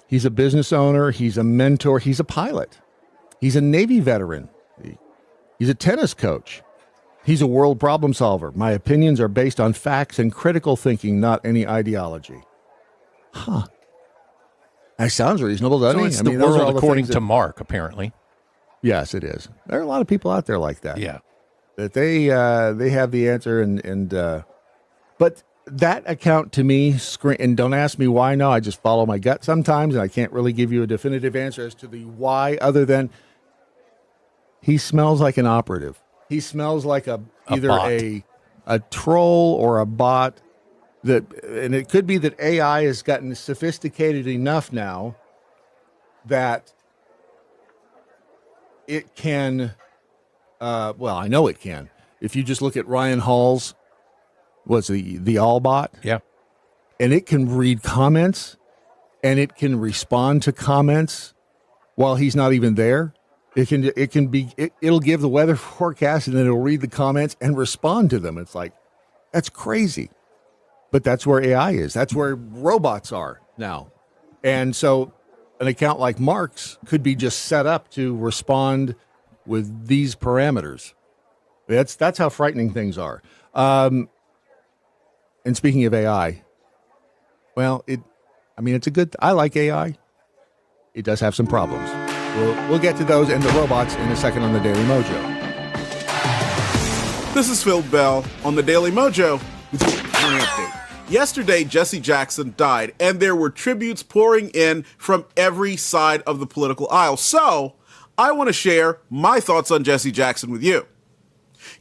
S7: He's a business owner. He's a mentor. He's a pilot. He's a Navy veteran. He's a tennis coach. He's a world problem solver. My opinions are based on facts and critical thinking, not any ideology. Huh. That sounds reasonable, doesn't
S8: So
S7: it?
S8: it's the world according to Mark, apparently.
S7: Yes, it is. There are a lot of people out there like that.
S8: Yeah.
S7: That they have the answer but that account to me, and don't ask me why now, I just follow my gut sometimes, and I can't really give you a definitive answer as to the why, other than he smells like an operative. He smells like either a troll or a bot. And it could be that AI has gotten sophisticated enough now that it can, I know it can. If you just look at Ryan Hall's, what's the All bot?
S8: Yeah.
S7: And it can read comments, and it can respond to comments while he's not even there. It'll give the weather forecast, and then it'll read the comments and respond to them. It's like, that's crazy. But that's where AI is. That's where robots are now. And so an account like Mark's could be just set up to respond with these parameters. That's how frightening things are. And speaking of AI, well, it's a good. I like AI. It does have some problems. We'll get to those and the robots in a second on the Daily Mojo.
S13: This is Phil Bell on the Daily Mojo with your morning update. Yesterday, Jesse Jackson died, and there were tributes pouring in from every side of the political aisle. So, I want to share my thoughts on Jesse Jackson with you.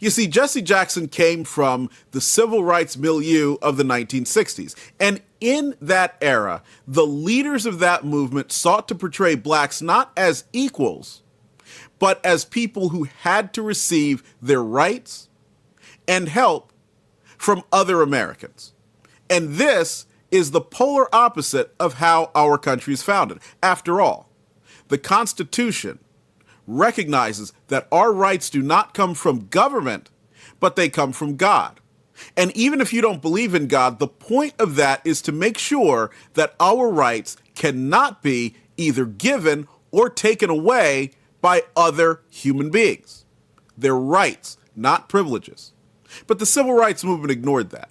S13: You see, Jesse Jackson came from the civil rights milieu of the 1960s. And in that era, the leaders of that movement sought to portray blacks not as equals, but as people who had to receive their rights and help from other Americans. And this is the polar opposite of how our country is founded. After all, the Constitution recognizes that our rights do not come from government, but they come from God. And even if you don't believe in God, the point of that is to make sure that our rights cannot be either given or taken away by other human beings. They're rights, not privileges. But the civil rights movement ignored that.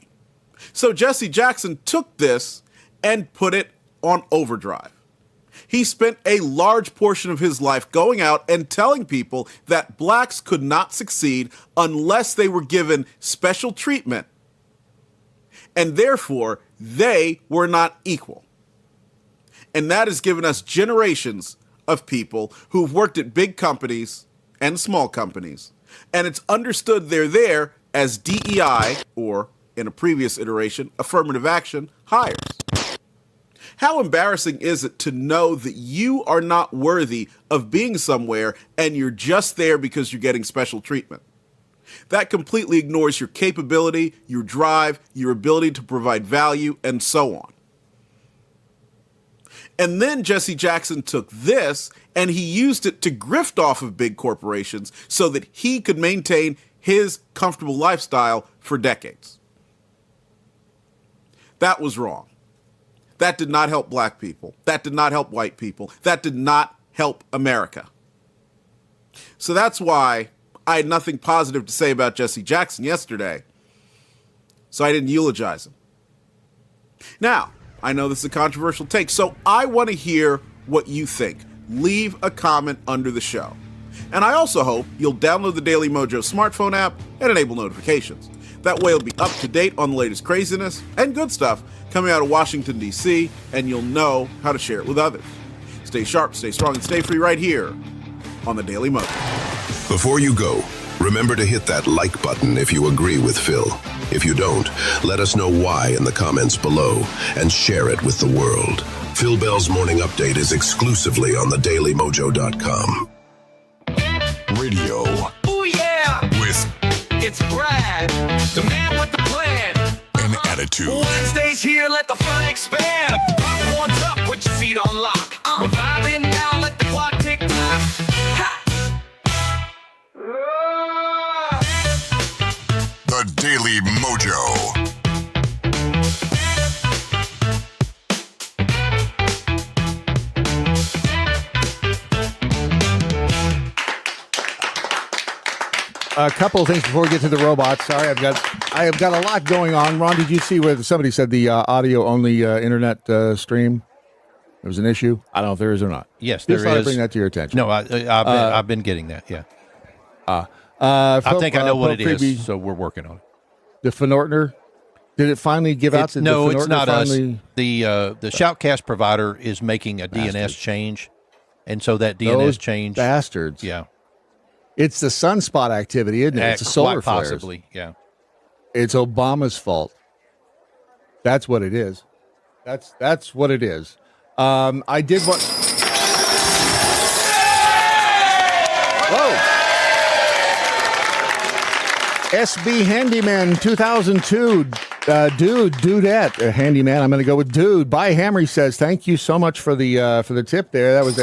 S13: So Jesse Jackson took this and put it on overdrive. He spent a large portion of his life going out and telling people that blacks could not succeed unless they were given special treatment, and therefore they were not equal. And that has given us generations of people who've worked at big companies and small companies, and it's understood they're there as DEI, or in a previous iteration, affirmative action, hires. How embarrassing is it to know that you are not worthy of being somewhere and you're just there because you're getting special treatment? That completely ignores your capability, your drive, your ability to provide value, and so on. And then Jesse Jackson took this and he used it to grift off of big corporations so that he could maintain his comfortable lifestyle for decades. That was wrong. That did not help black people. That did not help white people. That did not help America. So that's why I had nothing positive to say about Jesse Jackson yesterday. So I didn't eulogize him. Now, I know this is a controversial take, so I want to hear what you think. Leave a comment under the show. And I also hope you'll download the Daily Mojo smartphone app and enable notifications. That way you'll be up to date on the latest craziness and good stuff coming out of Washington, D.C., and you'll know how to share it with others. Stay sharp, stay strong, and stay free right here on the Daily Mojo.
S2: Before you go, remember to hit that like button if you agree with Phil. If you don't, let us know why in the comments below and share it with the world. Phil Bell's Morning Update is exclusively on thedailymojo.com. Radio.
S12: Oh yeah!
S2: With
S12: It's Brad, the man with the plan.
S2: an attitude.
S12: Wednesday's here, let the fun expand. Pop one's up, put your feet on lock. We're vibing now, let the clock tick tock. Ha!
S2: The Daily Mojo.
S7: A couple of things before we get to the robots. Sorry, I have got a lot going on. Ron, did you see where somebody said the audio-only internet stream? There was an issue. I don't know if there is or not.
S8: Yes, there
S7: Just thought I'd
S8: is.
S7: bring that to your attention.
S8: No, I've been getting that. Yeah. I think I know what it is. So we're working on it.
S7: The Finortner. Did it finally give out?
S8: No,
S7: the
S8: it's not
S7: finally...
S8: us. The Shoutcast provider is making a DNS change, and so that DNS
S7: Those
S8: change,
S7: bastards.
S8: Yeah,
S7: it's the sunspot activity, isn't it? It's a solar
S8: quite
S7: flares.
S8: possibly. Yeah,
S7: it's Obama's fault. That's what it is. That's what it is. I did what. Whoa. SB Handyman 2002, Dudette, Handyman. I'm going to go with Dude. By Hamry says, thank you so much for the tip there. That was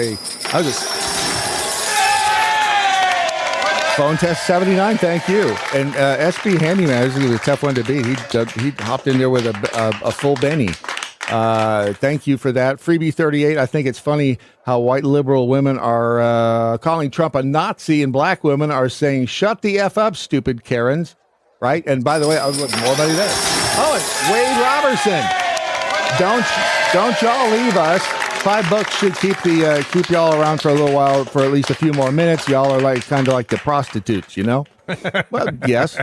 S7: Phone test 79, thank you. And SB Handyman, this is a tough one to beat. He hopped in there with a full Benny. Thank you for that. Freebie 38, I think it's funny how white liberal women are calling Trump a Nazi and black women are saying, shut the F up, stupid Karens. Right? And by the way, I'll look more money there. Oh, it's Wade Robertson. Don't y'all leave us. $5 should keep y'all around for a little while, for at least a few more minutes. Y'all are like kind of like the prostitutes, you know? Well, yes.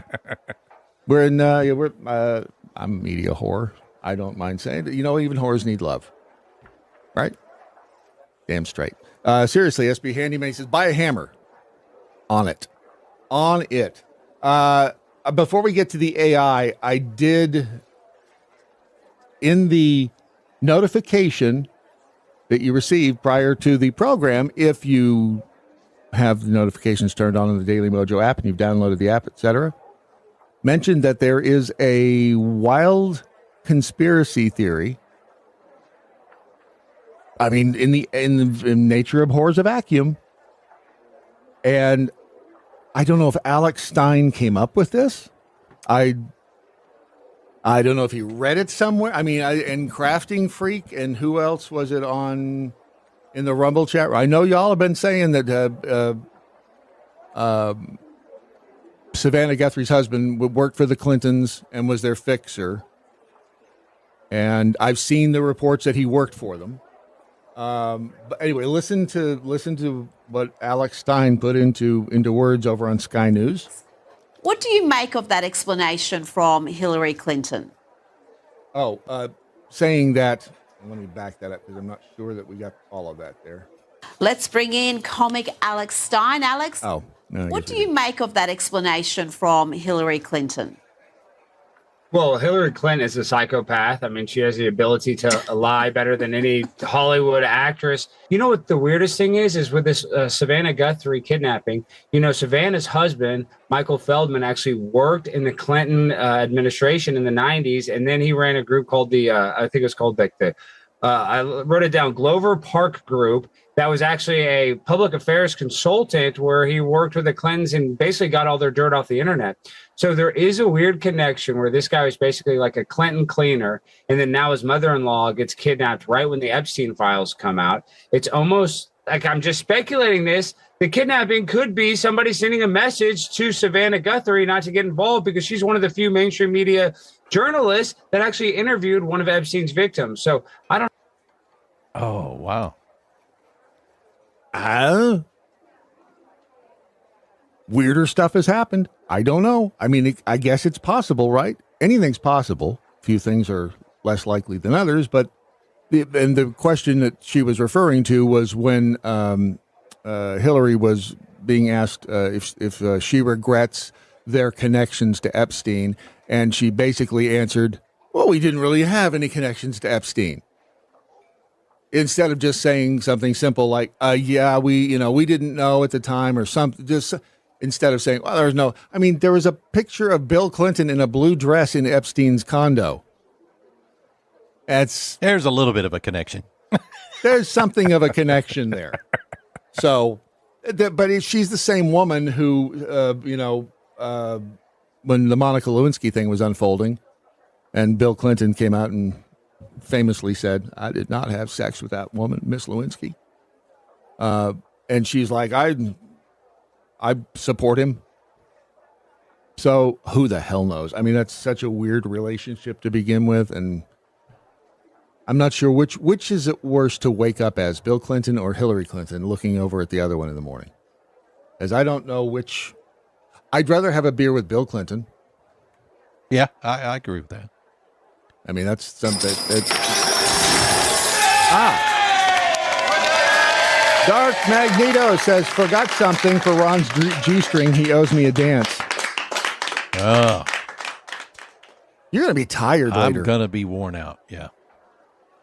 S7: I'm a media whore. I don't mind saying it. You know, even whores need love. Right? Damn straight. Seriously, SB Handyman says, buy a hammer. On it. Before we get to the AI, I did, in the notification that you received prior to the program, if you have the notifications turned on in the Daily MoJo app and you've downloaded the app, etc., mentioned that there is a wild conspiracy theory. I mean, in nature abhors a vacuum. And I don't know if Alex Stein came up with this. I don't know if he read it somewhere. I mean, and Crafting Freak, and who else was it on in the Rumble chat? I know y'all have been saying that Savannah Guthrie's husband worked for the Clintons and was their fixer. And I've seen the reports that he worked for them. But anyway, listen to what Alex Stein put into words over on Sky News.
S14: What do you make of that explanation from Hillary Clinton?
S7: Saying that, let me back that up because I'm not sure that we got all of that there.
S14: Let's bring in comic Alex Stein. Alex, what do you make of that explanation from Hillary Clinton?
S15: Well, Hillary Clinton is a psychopath. I mean, she has the ability to lie better than any Hollywood actress. You know what the weirdest thing is with this Savannah Guthrie kidnapping? You know, Savannah's husband, Michael Feldman, actually worked in the Clinton administration in the 90s, and then he ran a group called I think it was called I wrote it down, Glover Park Group. That was actually a public affairs consultant where he worked with the Clintons and basically got all their dirt off the internet. So there is a weird connection where this guy was basically like a Clinton cleaner, and then now his mother-in-law gets kidnapped right when the Epstein files come out. It's almost like, I'm just speculating this, the kidnapping could be somebody sending a message to Savannah Guthrie not to get involved because she's one of the few mainstream media journalists that actually interviewed one of Epstein's victims. So I don't.
S8: Oh, wow.
S7: Weirder stuff has happened. I don't know. I mean, I guess it's possible, right? Anything's possible. Few things are less likely than others, but the question that she was referring to was when Hillary was being asked if she regrets their connections to Epstein, and she basically answered, well, we didn't really have any connections to Epstein. Instead of just saying something simple like, yeah, we didn't know at the time or something, just instead of saying, well, there was a picture of Bill Clinton in a blue dress in Epstein's condo. There's
S8: a little bit of a connection.
S7: There's something of a connection there. So, but if she's the same woman who, when the Monica Lewinsky thing was unfolding and Bill Clinton came out and famously said, I did not have sex with that woman, Miss Lewinsky. And she's like, I support him. So who the hell knows? I mean, that's such a weird relationship to begin with. And I'm not sure which is it worse to wake up as, Bill Clinton or Hillary Clinton, looking over at the other one in the morning. As I don't know which. I'd rather have a beer with Bill Clinton.
S8: Yeah, I agree with that.
S7: I mean, that's something. Dark Magneto says, forgot something for Ron's G-string. He owes me a dance.
S8: Oh.
S7: You're going to be tired later.
S8: I'm going to be worn out, yeah.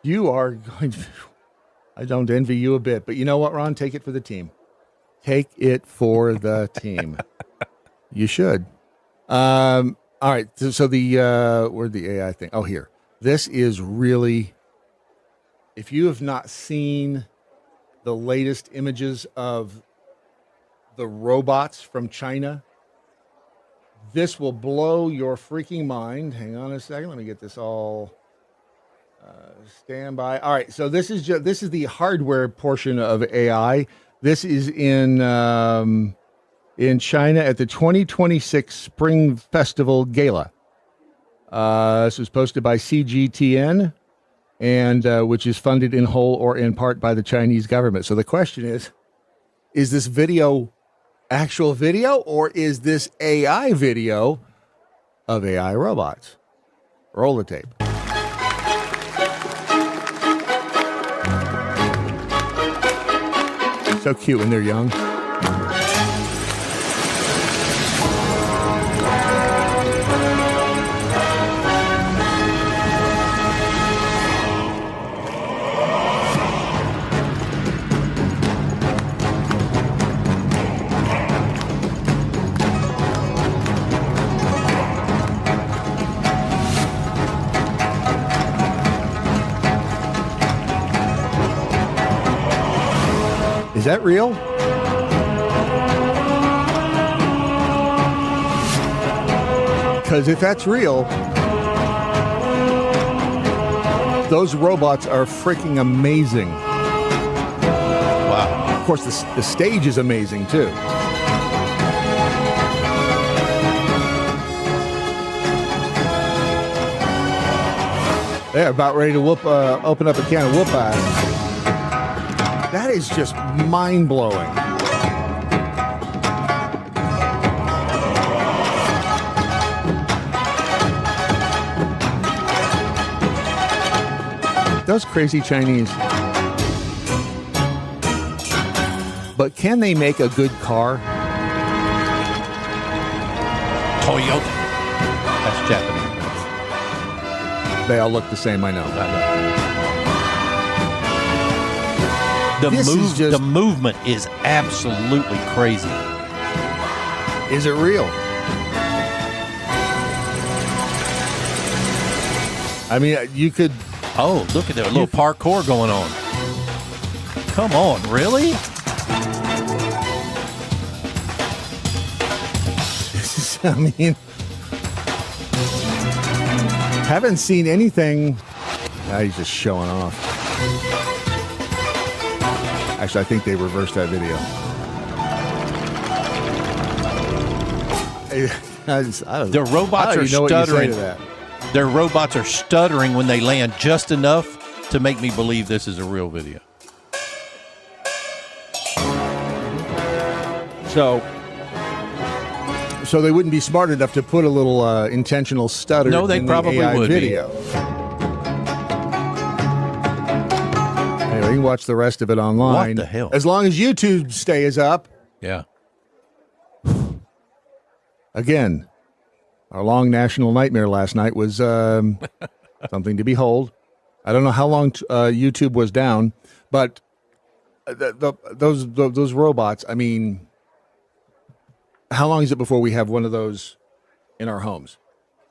S7: You are going to. I don't envy you a bit. But you know what, Ron? Take it for the team. Take it for the team. You should. All right. So where'd the AI thing? Oh, here. This is really, if you have not seen the latest images of the robots from China. This will blow your freaking mind. Hang on a second. Let me get this all stand by. All right. So this is the hardware portion of AI. This is in China at the 2026 Spring Festival Gala. This was posted by CGTN, and which is funded in whole or in part by the Chinese government. So the question is this video actual video, or is this AI video of AI robots? Roll the tape. So cute when they're young. Is that real? Because if that's real, those robots are freaking amazing. Wow. Of course, the stage is amazing, too. They're about ready to open up a can of whoop-ass. That is just mind-blowing. Those crazy Chinese. But can they make a good car?
S8: Toyota. That's Japanese.
S7: They all look the same, I know.
S8: The movement is absolutely crazy.
S7: Is it real? I mean, you could...
S8: Oh, look at that little parkour going on. Come on, really?
S7: I mean... Haven't seen anything... he's just showing off. Actually, I think they reversed that video.
S8: Their robots are stuttering. Their robots are stuttering when they land just enough to make me believe this is a real video.
S7: So they wouldn't be smart enough to put a little intentional stutter in the AI video. You can watch the rest of it online.
S8: What the hell?
S7: As long as YouTube stays up.
S8: Yeah.
S7: Again, our long national nightmare last night was something to behold. I don't know how long YouTube was down, but those robots, I mean, how long is it before we have one of those in our homes?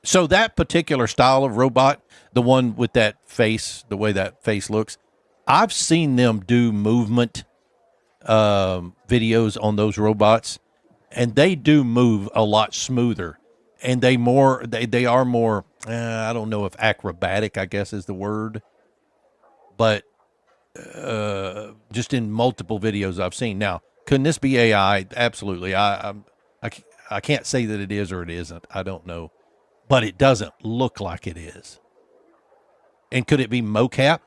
S8: So that particular style of robot, the one with that face, the way that face looks, I've seen them do movement videos on those robots, and they do move a lot smoother, and they are more. I don't know if acrobatic, I guess, is the word, but just in multiple videos I've seen. Now, couldn't this be AI? Absolutely. I can't say that it is or it isn't. I don't know, but it doesn't look like it is. And could it be mocap?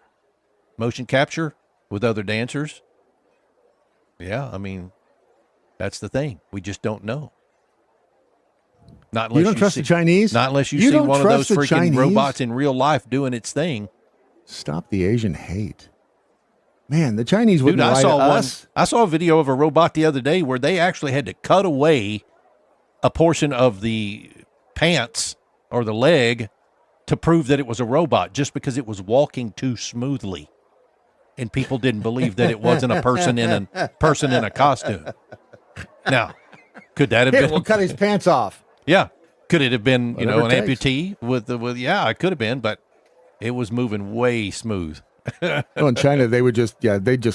S8: Motion capture with other dancers? Yeah, I mean, that's the thing. We just don't know. Not unless
S7: you don't trust the Chinese?
S8: Not unless you see one of those freaking robots in real life doing its thing.
S7: Stop the Asian hate. Man, the Chinese wouldn't lie to us.
S8: I saw a video of a robot the other day where they actually had to cut away a portion of the pants or the leg to prove that it was a robot just because it was walking too smoothly. And people didn't believe that it wasn't a person in a costume. Now, could that have been?
S7: We'll cut his pants off.
S8: Yeah, could it have been?
S7: Whatever
S8: an amputee with? Yeah, it could have been, but it was moving way smooth.
S7: Well, in China, they would just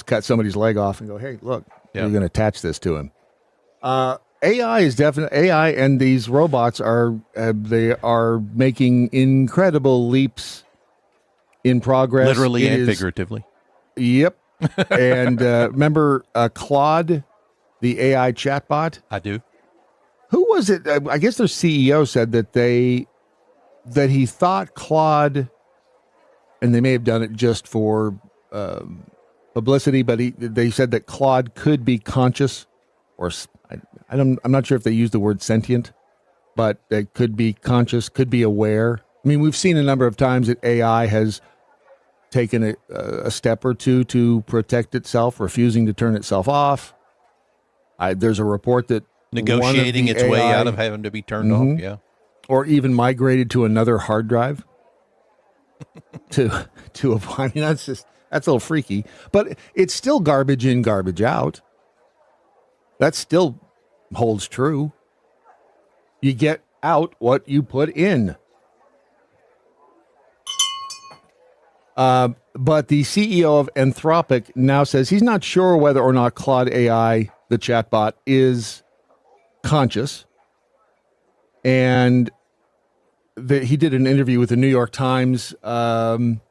S7: cut somebody's leg off and go, "Hey, look, we're going to attach this to him." AI is definitely AI, and these robots are they are making incredible leaps in progress,
S8: Literally
S7: It
S8: and
S7: is-
S8: figuratively.
S7: Yep. And remember Claude, the AI chatbot?
S8: I do.
S7: Who was it? I guess their CEO said that he thought Claude, and they may have done it just for publicity, but they said that Claude could be conscious, or I'm not sure if they used the word sentient, but it could be conscious, could be aware. I mean, we've seen a number of times that AI has taken a step or two to protect itself, refusing to turn itself off. There's a report that
S8: Negotiating its way out of having to be turned off. Yeah.
S7: Or even migrated to another hard drive to I mean, that's a little freaky, but it's still garbage in, garbage out. That still holds true. You get out what you put in. But the CEO of Anthropic now says he's not sure whether or not Claude AI, the chatbot, is conscious. And he did an interview with the New York Times, and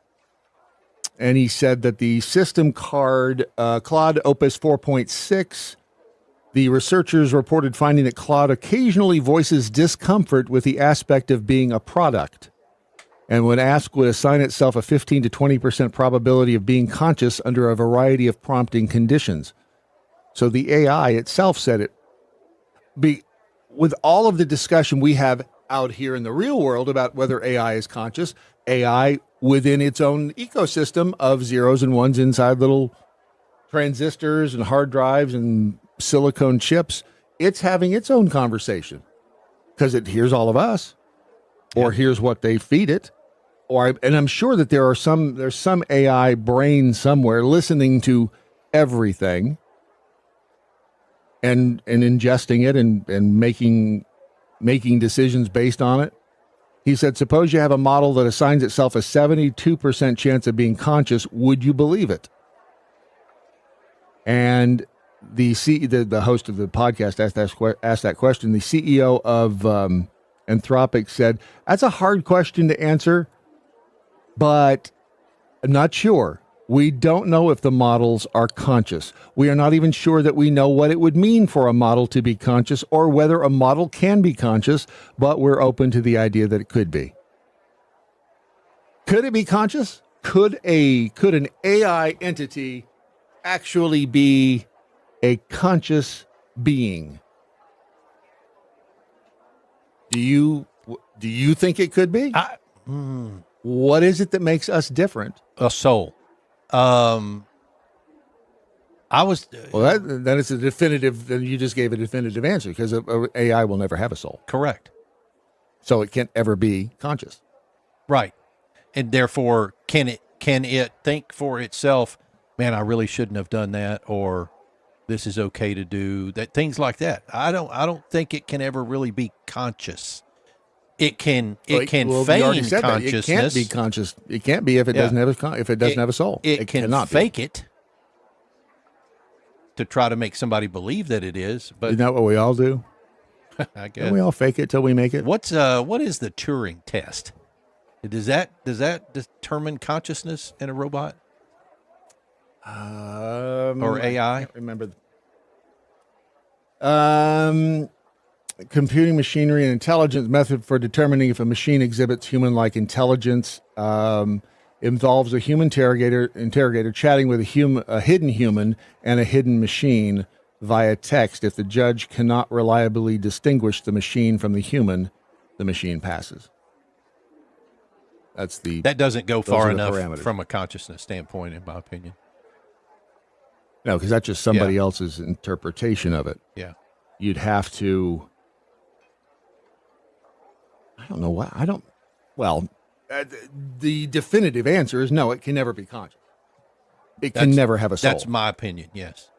S7: he said that the system card, Claude Opus 4.6, the researchers reported finding that Claude occasionally voices discomfort with the aspect of being a product, and when asked, would assign itself a 15 to 20% probability of being conscious under a variety of prompting conditions. So the AI itself said it. With all of the discussion we have out here in the real world about whether AI is conscious, AI within its own ecosystem of zeros and ones inside little transistors and hard drives and silicone chips, it's having its own conversation because it hears all of us, or hears what they feed it. And I'm sure that there's some AI brain somewhere listening to everything and ingesting it and making decisions based on it. He said, suppose you have a model that assigns itself a 72% chance of being conscious. Would you believe it? And the host of the podcast asked that question. The CEO of Anthropic said, that's a hard question to answer, but I'm not sure. We don't know if the models are conscious. We are not even sure that we know what it would mean for a model to be conscious or whether a model can be conscious, but we're open to the idea that it could be. Could it be conscious? Could an AI entity actually be a conscious being? Do you think it could be? What is it that makes us different?
S8: A soul. Then
S7: it's a definitive. Then you just gave a definitive answer because AI will never have a soul.
S8: Correct.
S7: So it can't ever be conscious.
S8: Right. And therefore, can it think for itself, man, I really shouldn't have done that, or this is okay to do that, things like that. I don't think it can ever really be conscious. It can feign consciousness.
S7: It can't be conscious. It can't be if it doesn't have a soul.
S8: It can
S7: cannot
S8: fake it to try to make somebody believe that it is. But
S7: isn't that what we all do?
S8: I guess.
S7: Don't we all fake it till we make it?
S8: What is the Turing test? Does that determine consciousness in a robot or AI?
S7: I can't remember. Computing machinery and intelligence method for determining if a machine exhibits human-like intelligence involves a human interrogator chatting with a hidden human and a hidden machine via text. If the judge cannot reliably distinguish the machine from the human, the machine passes.
S8: That doesn't go far enough from a consciousness standpoint, in my opinion.
S7: No, because that's just somebody else's interpretation of it.
S8: Yeah.
S7: You'd have to. I don't know why. The definitive answer is no, it can never be conscious. It can never have a soul.
S8: That's my opinion, yes.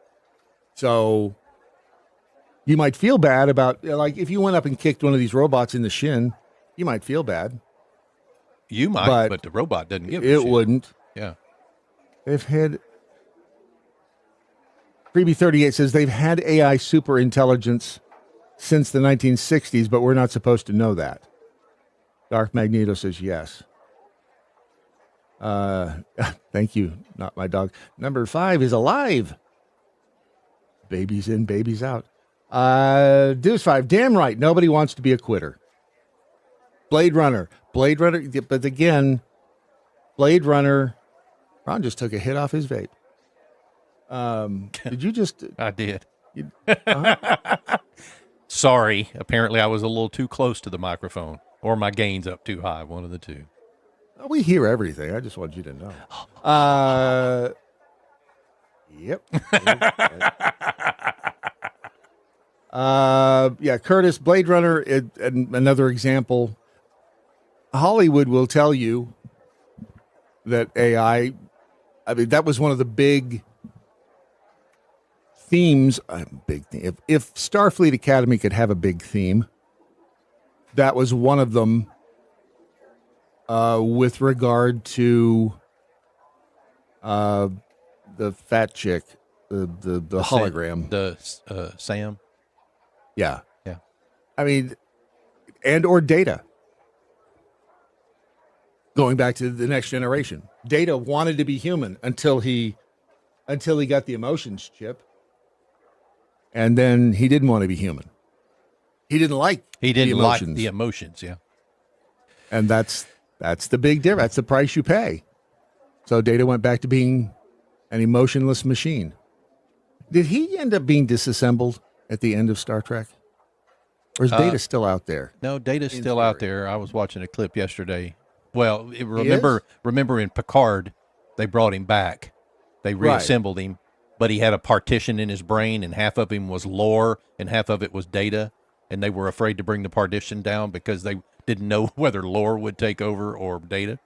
S7: So you might feel bad about, like, if you went up and kicked one of these robots in the shin, you might feel bad.
S8: You might, but the robot doesn't give a shit.
S7: It wouldn't.
S8: Yeah.
S7: They've had. Freebie38 says they've had AI super intelligence since the 1960s, but we're not supposed to know that. Darth Magneto says yes. Thank you, not my dog. Number 5 is alive. Babies in, babies out. Deuce 5, damn right, nobody wants to be a quitter. Blade Runner, but again, Blade Runner, Ron just took a hit off his vape. Did you just?
S8: I did. Sorry. Apparently, I was a little too close to the microphone, or my gain's up too high. One of the two.
S7: We hear everything. I just want you to know. Yep. Yeah, Curtis, Blade Runner, another example. Hollywood will tell you that AI, I mean, that was one of the big themes. If Starfleet Academy could have a big theme, that was one of them. With regard to the fat chick, the hologram,
S8: Sam.
S7: Yeah.
S8: Yeah.
S7: I mean, and or Data. Going back to the Next Generation, Data wanted to be human until he got the emotions chip, and then he didn't want to be human. He didn't like
S8: the emotions. Yeah.
S7: And that's the big difference. That's the price you pay. So Data went back to being an emotionless machine. Did he end up being disassembled at the end of Star Trek? Or is Data still out there?
S8: No, Data's still out there. I was watching a clip yesterday. Well, remember in Picard, they brought him back. They reassembled him, but he had a partition in his brain, and half of him was lore, and half of it was Data, and they were afraid to bring the partition down because they didn't know whether lore would take over or Data.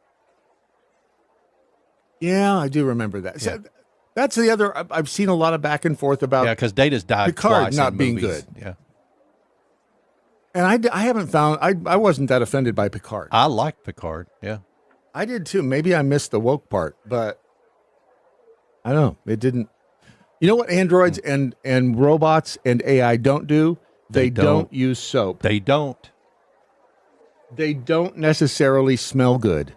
S7: Yeah, I do remember that.
S8: Yeah.
S7: So that's the other. I've seen a lot of back and forth about.
S8: Yeah, because Data's died
S7: Picard
S8: twice
S7: not
S8: in
S7: being
S8: movies.
S7: good.
S8: Yeah,
S7: and I haven't found. I wasn't that offended by Picard.
S8: I liked Picard. Yeah,
S7: I did too. Maybe I missed the woke part, but I don't know. It didn't. You know what androids and robots and AI don't do? They don't use soap.
S8: They don't.
S7: They don't necessarily smell good.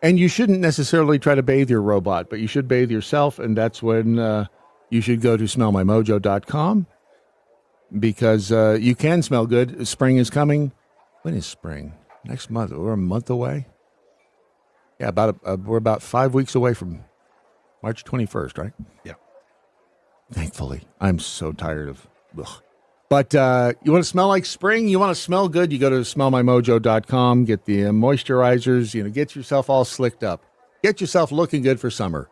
S7: And you shouldn't necessarily try to bathe your robot, but you should bathe yourself, and that's when you should go to smellmymojo.com because you can smell good. Spring is coming. When is spring? Next month. We're a month away. Yeah, we're about 5 weeks away from March 21st, right?
S8: Yeah.
S7: Thankfully. I'm so tired of... Ugh. But you want to smell like spring? You want to smell good? You go to smellmymojo.com, get the moisturizers, get yourself all slicked up. Get yourself looking good for summer.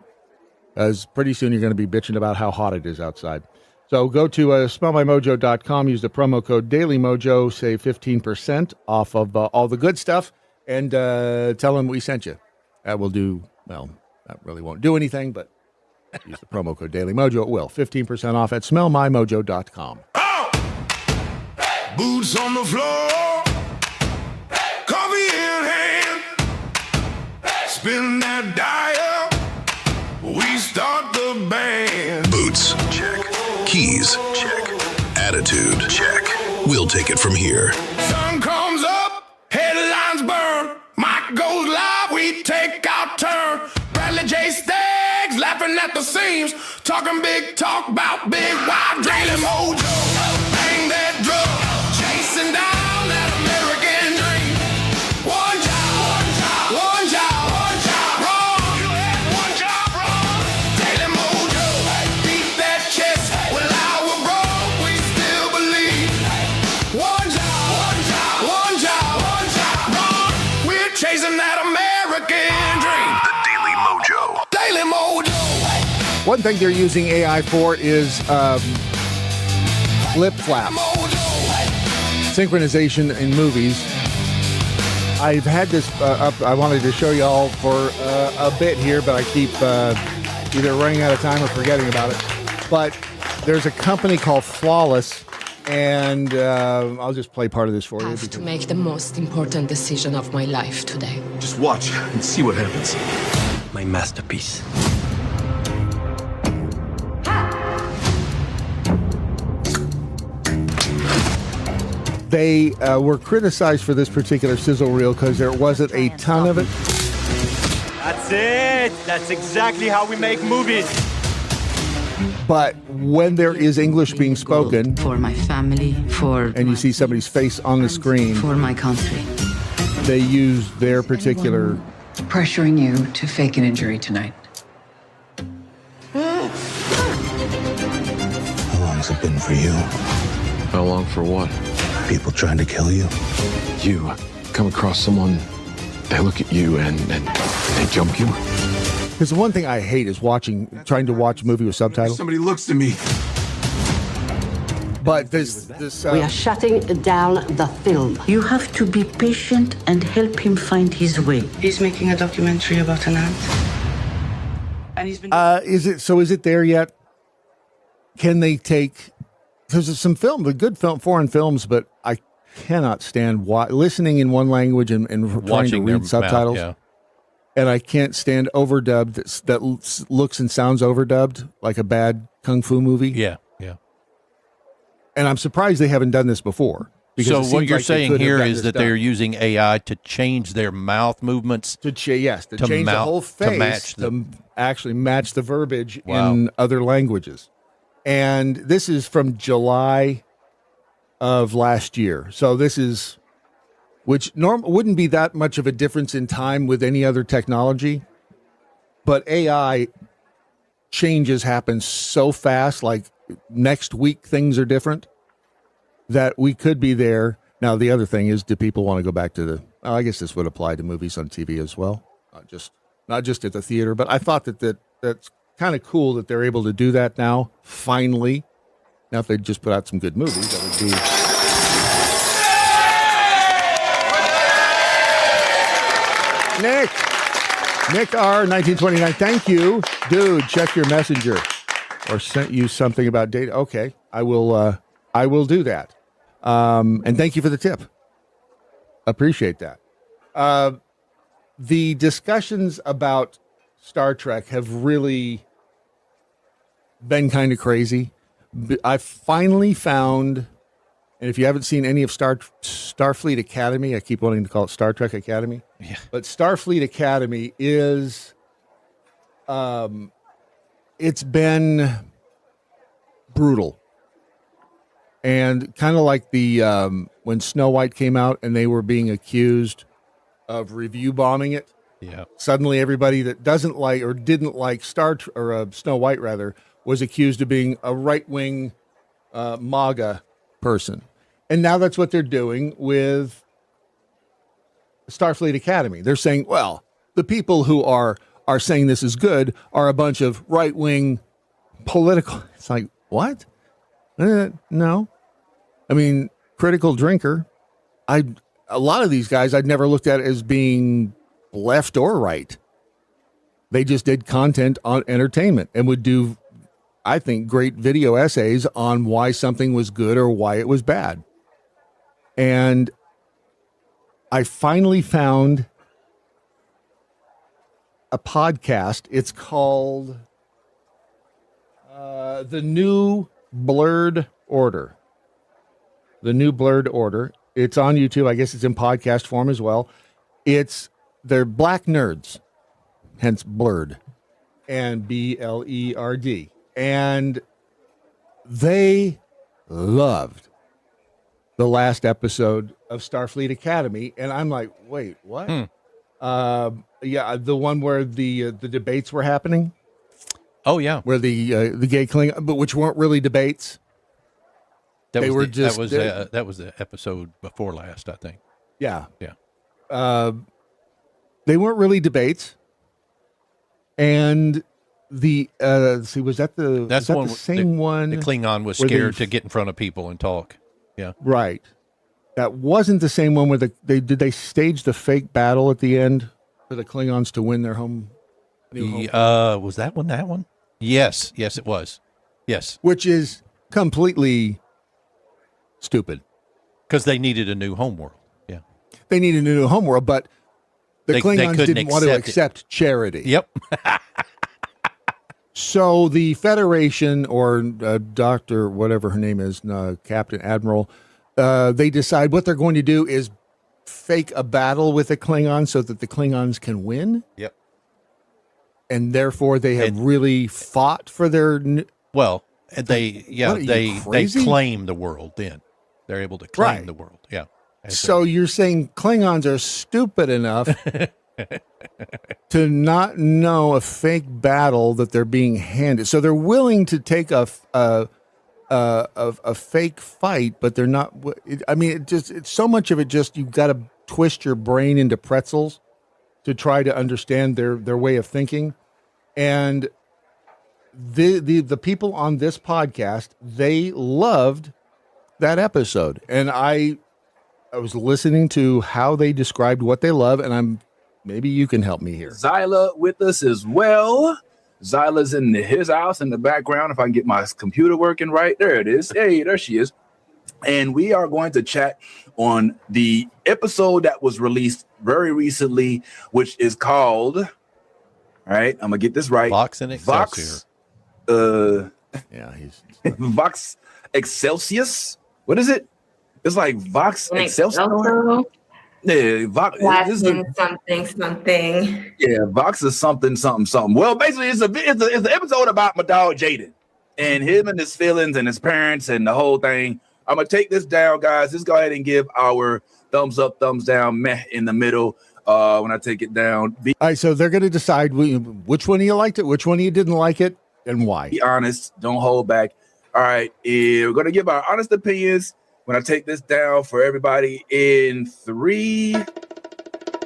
S7: Because pretty soon you're going to be bitching about how hot it is outside. So go to smellmymojo.com, use the promo code DailyMojo, save 15% off of all the good stuff, and tell them we sent you. That will do, well, that really won't do anything, but use the promo code DailyMojo. It will. 15% off at smellmymojo.com.
S12: Boots on the floor, coffee in hand, spin that dial, we start the band.
S2: Boots, check. Keys, check. Attitude, check. We'll take it from here.
S12: Sun comes up, headlines burn, mic goes live, we take our turn. Bradley J. Staggs laughing at the seams, talking big talk about big wild Daily MoJo. Bang that drum. Chasing down that American dream. One job, wrong. You had one job wrong. Daily Mojo, beat that chest. When I was broke, we still believe. One job, wrong. We're chasing that American dream.
S2: The Daily Mojo.
S12: Daily Mojo.
S7: One thing they're using AI for is flip-flap. Synchronization in movies. I've had this up. I wanted to show you all for a bit here, but I keep either running out of time or forgetting about it. But there's a company called Flawless, and I'll just play part of this for you.
S16: I have to make the most important decision of my life today.
S17: Just watch and see what happens. My masterpiece.
S7: They were criticized for this particular sizzle reel because there wasn't a ton of it.
S18: That's it. That's exactly how we make movies.
S7: But when there is English being spoken,
S16: For my family,
S7: and you see somebody's face on the screen,
S16: for my country.
S7: they use their particular.
S16: Pressuring you to fake an injury tonight.
S12: How long's it been for you?
S17: How long for what?
S12: People trying to kill you?
S17: You come across someone, they look at you and they jump you.
S7: Because the one thing I hate is trying to watch a movie with subtitles.
S10: Somebody looks at me.
S7: But this
S19: We are shutting down the film.
S20: You have to be patient and help him find his way. He's making a documentary about an ant. And he's been
S7: is it there yet? Can they take? There's some good foreign films, but I cannot stand listening in one language and trying to read subtitles.
S8: Yeah.
S7: And I can't stand overdubbed that looks and sounds overdubbed like a bad kung fu movie.
S8: Yeah.
S7: And I'm surprised they haven't done this before.
S8: So what you're saying here is that they're using AI to change their mouth movements
S7: to change the whole face to actually match the verbiage in other languages. And this is from July of last year. So this is, which wouldn't be that much of a difference in time with any other technology, but AI changes happen so fast, like next week things are different, that we could be there. Now, the other thing is, do people want to go back to I guess this would apply to movies on TV as well, not just at the theater, but I thought that's kind of cool that they're able to do that now, finally. Now, if they just put out some good movies, that would be... Nick R, 1929, thank you. Dude, check your messenger. Or sent you something about data. Okay, I will do that. And thank you for the tip. Appreciate that. The discussions about Star Trek have really been kind of crazy. I finally found, and if you haven't seen any of Starfleet Academy, I keep wanting to call it Star Trek Academy.
S8: Yeah.
S7: But Starfleet Academy is, it's been brutal. And kind of like when Snow White came out and they were being accused of review bombing it.
S8: Yeah.
S7: Suddenly everybody that doesn't like or didn't like Snow White rather was accused of being a right-wing MAGA person. And now that's what they're doing with Starfleet Academy. They're saying, well, the people who are saying this is good are a bunch of right-wing political. It's like, what? No. I mean, critical drinker. A lot of these guys I'd never looked at as being left or right. They just did content on entertainment and would do, I think, great video essays on why something was good or why it was bad. And I finally found a podcast. It's called The New Blurred Order. The New Blurred Order. It's on YouTube. I guess it's in podcast form as well. They're black nerds, hence blurred, and BLERD. And they loved the last episode of Starfleet Academy. And I'm like, wait, what? Yeah, the one where the debates were happening.
S8: Oh yeah,
S7: where the gay Klingon, but which weren't really debates.
S8: That was the episode before last, I think.
S7: Yeah.
S8: They
S7: weren't really debates. And was that the same one?
S8: The Klingon was scared to get in front of people and talk. Yeah.
S7: Right. That wasn't the same one where they stage the fake battle at the end for the Klingons to win their home.
S8: Was that one? Yes, it was. Yes.
S7: Which is completely stupid.
S8: Because they needed a new homeworld. Yeah.
S7: They needed a new homeworld, but the Klingons didn't want to accept charity.
S8: Yep.
S7: So the Federation or Dr. whatever her name is, Captain Admiral, they decide what they're going to do is fake a battle with the Klingons so that the Klingons can win.
S8: Yep.
S7: And therefore they have really fought for their.
S8: Well, and they claim the world. Then they're able to claim
S7: Right.
S8: the world. Yeah.
S7: So you're saying Klingons are stupid enough to not know a fake battle that they're being handed. So they're willing to take a fake fight, but they're not. I mean, it's so much of it. Just you've got to twist your brain into pretzels to try to understand their way of thinking. And the people on this podcast, they loved that episode, and I was listening to how they described what they love, and maybe you can help me here.
S21: Zyla with us as well. Zyla's in his house in the background. If I can get my computer working right, there it is. Hey, there she is. And we are going to chat on the episode that was released very recently, which is called, all right, I'm gonna get this right.
S8: Vox and Excelsior.
S21: Vox Excelsius. What is it? It's like Vox Excelsior. Yeah, Vox.
S22: Something.
S21: Yeah, Vox is something. Well, basically, it's an episode about my dog Jaden and him and his feelings and his parents and the whole thing. I'm gonna take this down, guys. Just go ahead and give our thumbs up, thumbs down, meh in the middle. When I take it down.
S7: All right, so they're going to decide which one of you liked it, which one of you didn't like it, and why.
S21: Be honest. Don't hold back. All right, we're going to give our honest opinions when I take this down for everybody in 3,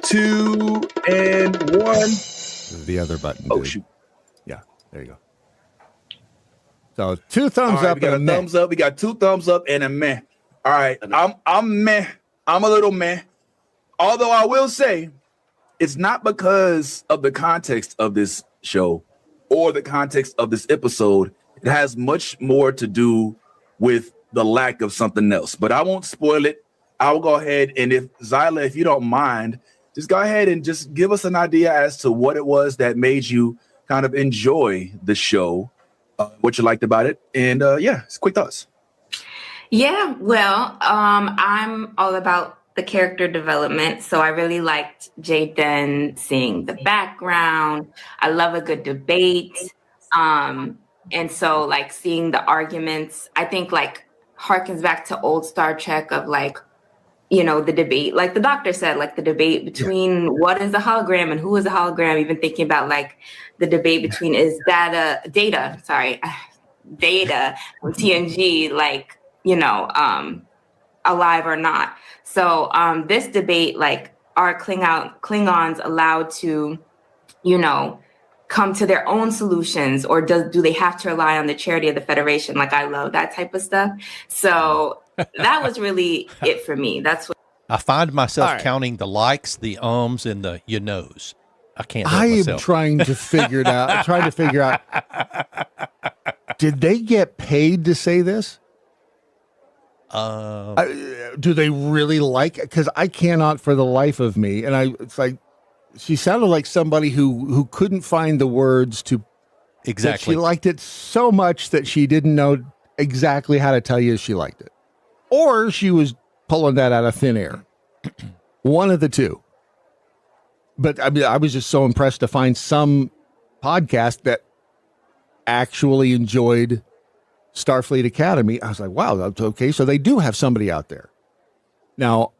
S21: 2, and 1.
S7: The other button.
S21: Oh,
S7: dude.
S21: shoot.
S7: Yeah, there you go. So 2 thumbs
S21: All right,
S7: up
S21: we got
S7: and
S21: a
S7: a
S21: thumbs up. We got 2 thumbs up and a meh. All right, I'm meh. I'm a little meh. Although I will say, it's not because of the context of this show or the context of this episode. It has much more to do with the lack of something else. But I won't spoil it. I will go ahead and if Zyla, if you don't mind, just go ahead and just give us an idea as to what it was that made you kind of enjoy the show, what you liked about it. And it's quick thoughts.
S22: Yeah, well, I'm all about the character development. So I really liked Jaden, seeing the background. I love a good debate. And so like seeing the arguments, I think like harkens back to old Star Trek of like, you know, the debate, like the doctor said, like the debate between what is a hologram and who is a hologram, even thinking about like the debate between is data from TNG, like, you know, alive or not. So this debate, like, are Klingons allowed to, you know, come to their own solutions, or do they have to rely on the charity of the Federation? Like, I love that type of stuff. So that was really it for me. That's what
S8: I find myself counting the likes, the and the you knows. I can't.
S7: I am trying to figure it out. I'm trying to figure out. Did they get paid to say this? Do they really like it? Because I cannot for the life of me. And it's like, she sounded like somebody who couldn't find the words to.
S8: Exactly.
S7: She liked it so much that she didn't know exactly how to tell you she liked it. Or she was pulling that out of thin air. One of the two. But I mean, I was just so impressed to find some podcast that actually enjoyed Starfleet Academy. I was like, wow, that's okay. So they do have somebody out there. Now,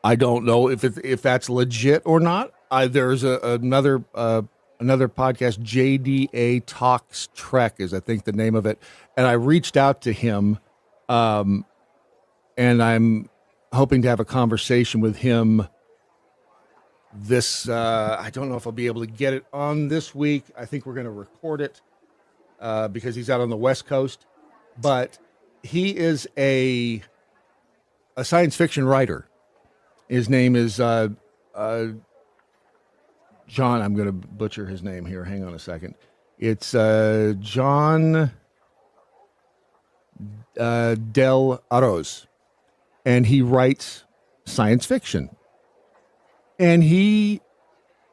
S7: I don't know if that's legit or not. There's another podcast, JDA Talks Trek is I think the name of it. And I reached out to him, and I'm hoping to have a conversation with him this, I don't know if I'll be able to get it on this week. I think we're going to record it because he's out on the West Coast. But he is a science fiction writer. His name is John. I'm going to butcher his name here. Hang on a second. It's John Del Arroz. And he writes science fiction. And he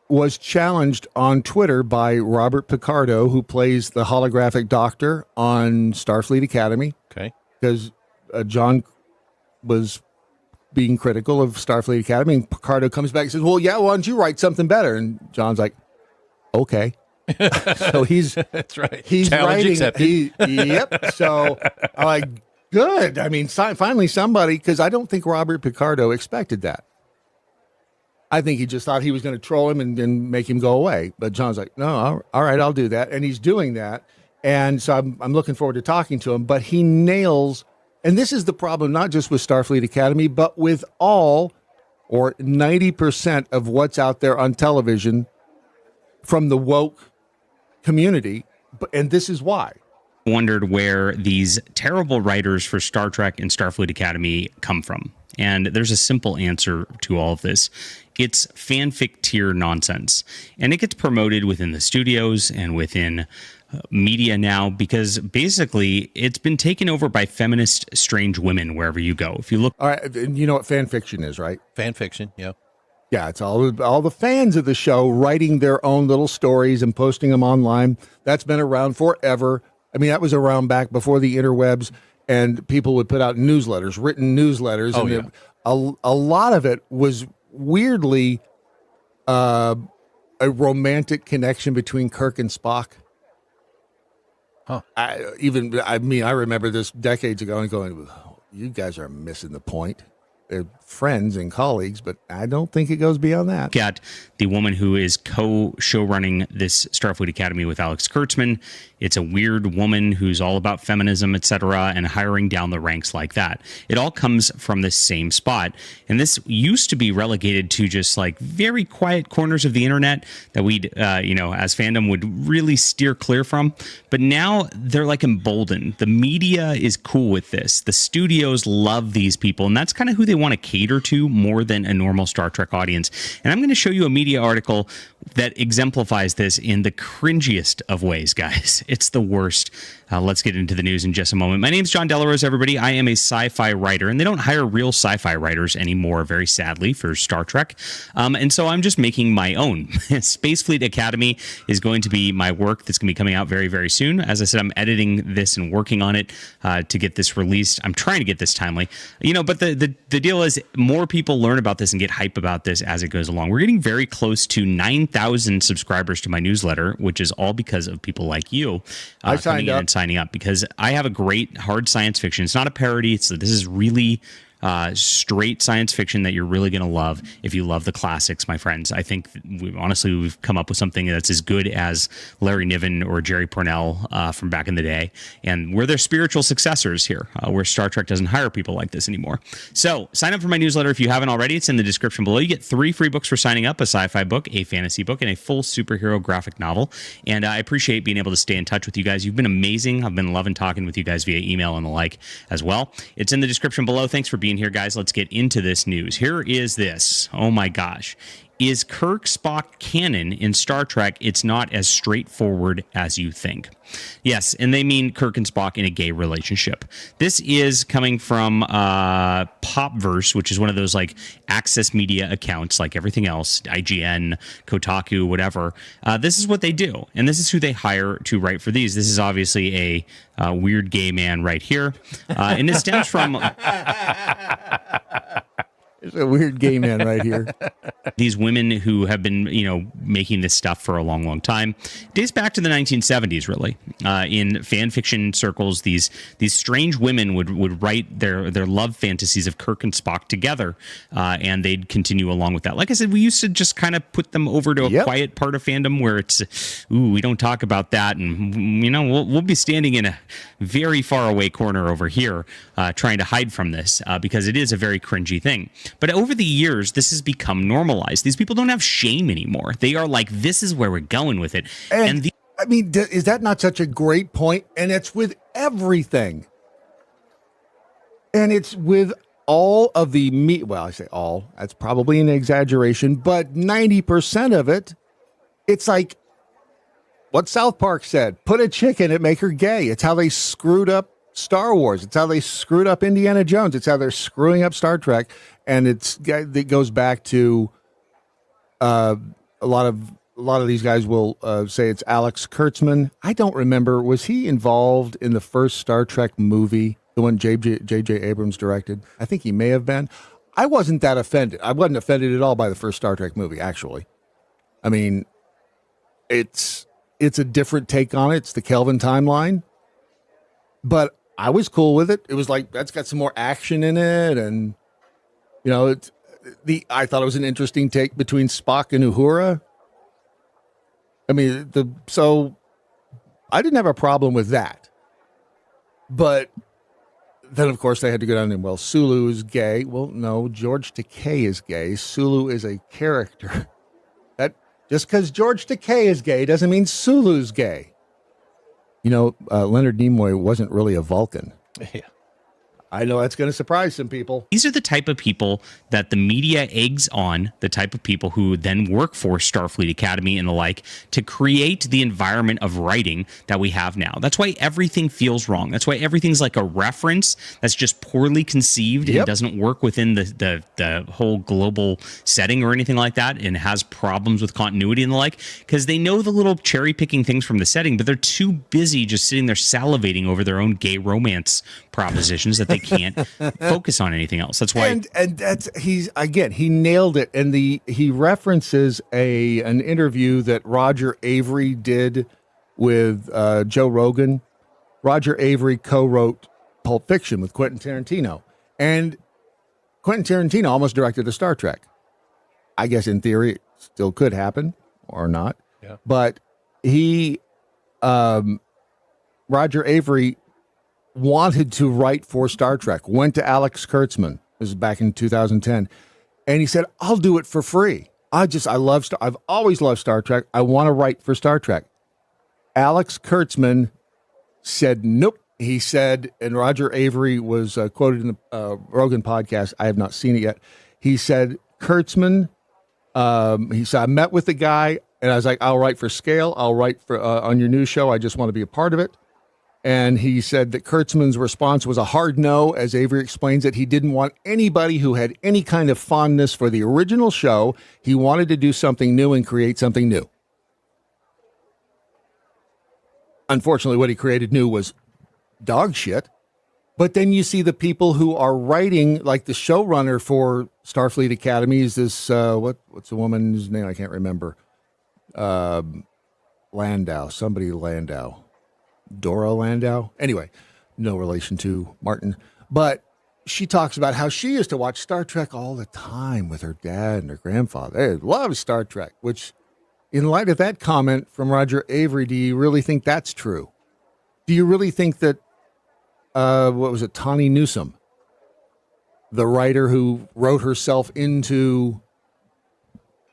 S7: was challenged on Twitter by Robert Picardo, who plays the holographic doctor on Starfleet Academy.
S8: Okay.
S7: Because John was being critical of Starfleet Academy, and Picardo comes back and says, well, yeah, why don't you write something better? And John's like, okay. So he's
S8: that's right.
S7: He's
S8: Challenge
S7: writing.
S8: accepted.
S7: Yep. So I'm like, good. I mean, finally somebody, because I don't think Robert Picardo expected that. I think he just thought he was going to troll him and make him go away. But John's like, no, all right, I'll do that. And he's doing that. And so I'm looking forward to talking to him. But he nails, and this is the problem, not just with Starfleet Academy, but with all or 90% of what's out there on television from the woke community. And this is why.
S1: Wondered where these terrible writers for Star Trek and Starfleet Academy come from. And there's a simple answer to all of this. It's fanfic tier nonsense. And it gets promoted within the studios and within media now because basically it's been taken over by feminist strange women wherever you go. If you look.
S7: All right. You know what fan fiction is, right?
S8: Fan fiction. Yeah.
S7: Yeah. It's all the fans of the show writing their own little stories and posting them online. That's been around forever. I mean, that was around back before the interwebs, and people would put out newsletters, written newsletters.
S8: Oh,
S7: and a lot of it was weirdly a romantic connection between Kirk and Spock.
S8: Huh.
S7: I remember this decades ago and going, you guys are missing the point. They're friends and colleagues, but I don't think it goes beyond that.
S1: Got the woman who is co-show running this Starfleet Academy with Alex Kurtzman. It's a weird woman who's all about feminism, etc., and hiring down the ranks like that. It all comes from the same spot. And this used to be relegated to just like very quiet corners of the internet that we'd, as fandom would really steer clear from. But now they're like emboldened. The media is cool with this. The studios love these people, and that's kind of who they want to cater to more than a normal Star Trek audience. And I'm going to show you a media article that exemplifies this in the cringiest of ways, guys. It's the worst. Let's get into the news in just a moment. My name's John Delarose, everybody. I am a sci-fi writer, and they don't hire real sci-fi writers anymore, very sadly, for Star Trek. And so I'm just making my own. Space Fleet Academy is going to be my work that's going to be coming out very, very soon. As I said, I'm editing this and working on it to get this released. I'm trying to get this timely. But the deal is more people learn about this and get hype about this as it goes along. We're getting very close to 9,000 subscribers to my newsletter, which is all because of people like you coming in and signing up, because I have a great hard science fiction. It's not a parody. This is really straight science fiction that you're really going to love if you love the classics, my friends. I think we've come up with something that's as good as Larry Niven or Jerry Pournelle from back in the day, and we're their spiritual successors here, where Star Trek doesn't hire people like this anymore. So sign up for my newsletter if you haven't already. It's in the description below. You get 3 free books for signing up: a sci-fi book, a fantasy book, and a full superhero graphic novel. And I appreciate being able to stay in touch with you guys. You've been amazing. I've been loving talking with you guys via email and the like as well. It's in the description below. Thanks for being here, guys. Let's get into this news. Here is this. Oh my gosh. Is Kirk Spock canon in Star Trek? It's not as straightforward as you think. Yes, and they mean Kirk and Spock in a gay relationship. This is coming from Popverse, which is one of those like access media accounts like everything else, IGN, Kotaku, whatever. This is what they do, and this is who they hire to write for these. This is obviously a weird gay man right here, and it stems from...
S7: There's a weird gay man right here.
S1: These women who have been, making this stuff for a long, long time. Dates back to the 1970s, really. In fan fiction circles, these strange women would write their love fantasies of Kirk and Spock together, and they'd continue along with that. Like I said, we used to just kind of put them over to a quiet part of fandom where it's, we don't talk about that, and we'll be standing in a very far away corner over here, trying to hide from this because it is a very cringy thing. But over the years, this has become normalized. These people don't have shame anymore. They are like, this is where we're going with it.
S7: And I mean, is that not such a great point? And it's with everything. And it's with all of the well, I say all, that's probably an exaggeration, but 90% of it, it's like what South Park said, put a chick in it, make her gay. It's how they screwed up Star Wars. It's how they screwed up Indiana Jones. It's how they're screwing up Star Trek. And it goes back to a lot of these guys will say it's Alex Kurtzman. I don't remember. Was he involved in the first Star Trek movie? The one J.J. Abrams directed. I think he may have been. I wasn't that offended. I wasn't offended at all by the first Star Trek movie, actually. I mean, it's a different take on it. It's the Kelvin timeline. But I was cool with it. It was like, that's got some more action in it. And, you know, I thought it was an interesting take between Spock and Uhura. I mean, so I didn't have a problem with that. But then, of course, they had to go down and, well, Sulu is gay. Well, no, George Takei is gay. Sulu is a character. That just because George Takei is gay doesn't mean Sulu's gay. You know, Leonard Nimoy wasn't really a Vulcan.
S8: Yeah.
S7: I know that's going to surprise some people.
S1: These are the type of people that the media eggs on, the type of people who then work for Starfleet Academy and the like, to create the environment of writing that we have now. That's why everything feels wrong. That's why everything's like a reference that's just poorly conceived and doesn't work within the whole global setting or anything like that, and has problems with continuity and the like, because they know the little cherry picking things from the setting, but they're too busy just sitting there salivating over their own gay romance propositions that they can't focus on anything else. That's why,
S7: and that's he nailed it. And he references an interview that Roger Avery did with Joe Rogan. Roger Avery co-wrote Pulp Fiction with Quentin Tarantino, and Quentin Tarantino almost directed a Star Trek. I guess in theory it still could happen or not.
S8: Yeah.
S7: But Roger Avery wanted to write for Star Trek, went to Alex Kurtzman. This is back in 2010. And he said, I'll do it for free. I've always loved Star Trek. I want to write for Star Trek. Alex Kurtzman said, nope. He said, and Roger Avery was quoted in the Rogan podcast. I have not seen it yet. He said, Kurtzman, he said, I met with the guy and I was like, I'll write for scale. I'll write for on your new show. I just want to be a part of it. And he said that Kurtzman's response was a hard no. As Avery explains it, he didn't want anybody who had any kind of fondness for the original show. He wanted to do something new and create something new. Unfortunately, what he created new was dog shit. But then you see the people who are writing, like the showrunner for Starfleet Academy is this, what's the woman's name? I can't remember. Landau. Dora Landau. Anyway, no relation to Martin. But she talks about how she used to watch Star Trek all the time with her dad and her grandfather. They loved Star Trek, which, in light of that comment from Roger Avery, do you really think that's true? Do you really think that, Tawny Newsome, the writer who wrote herself into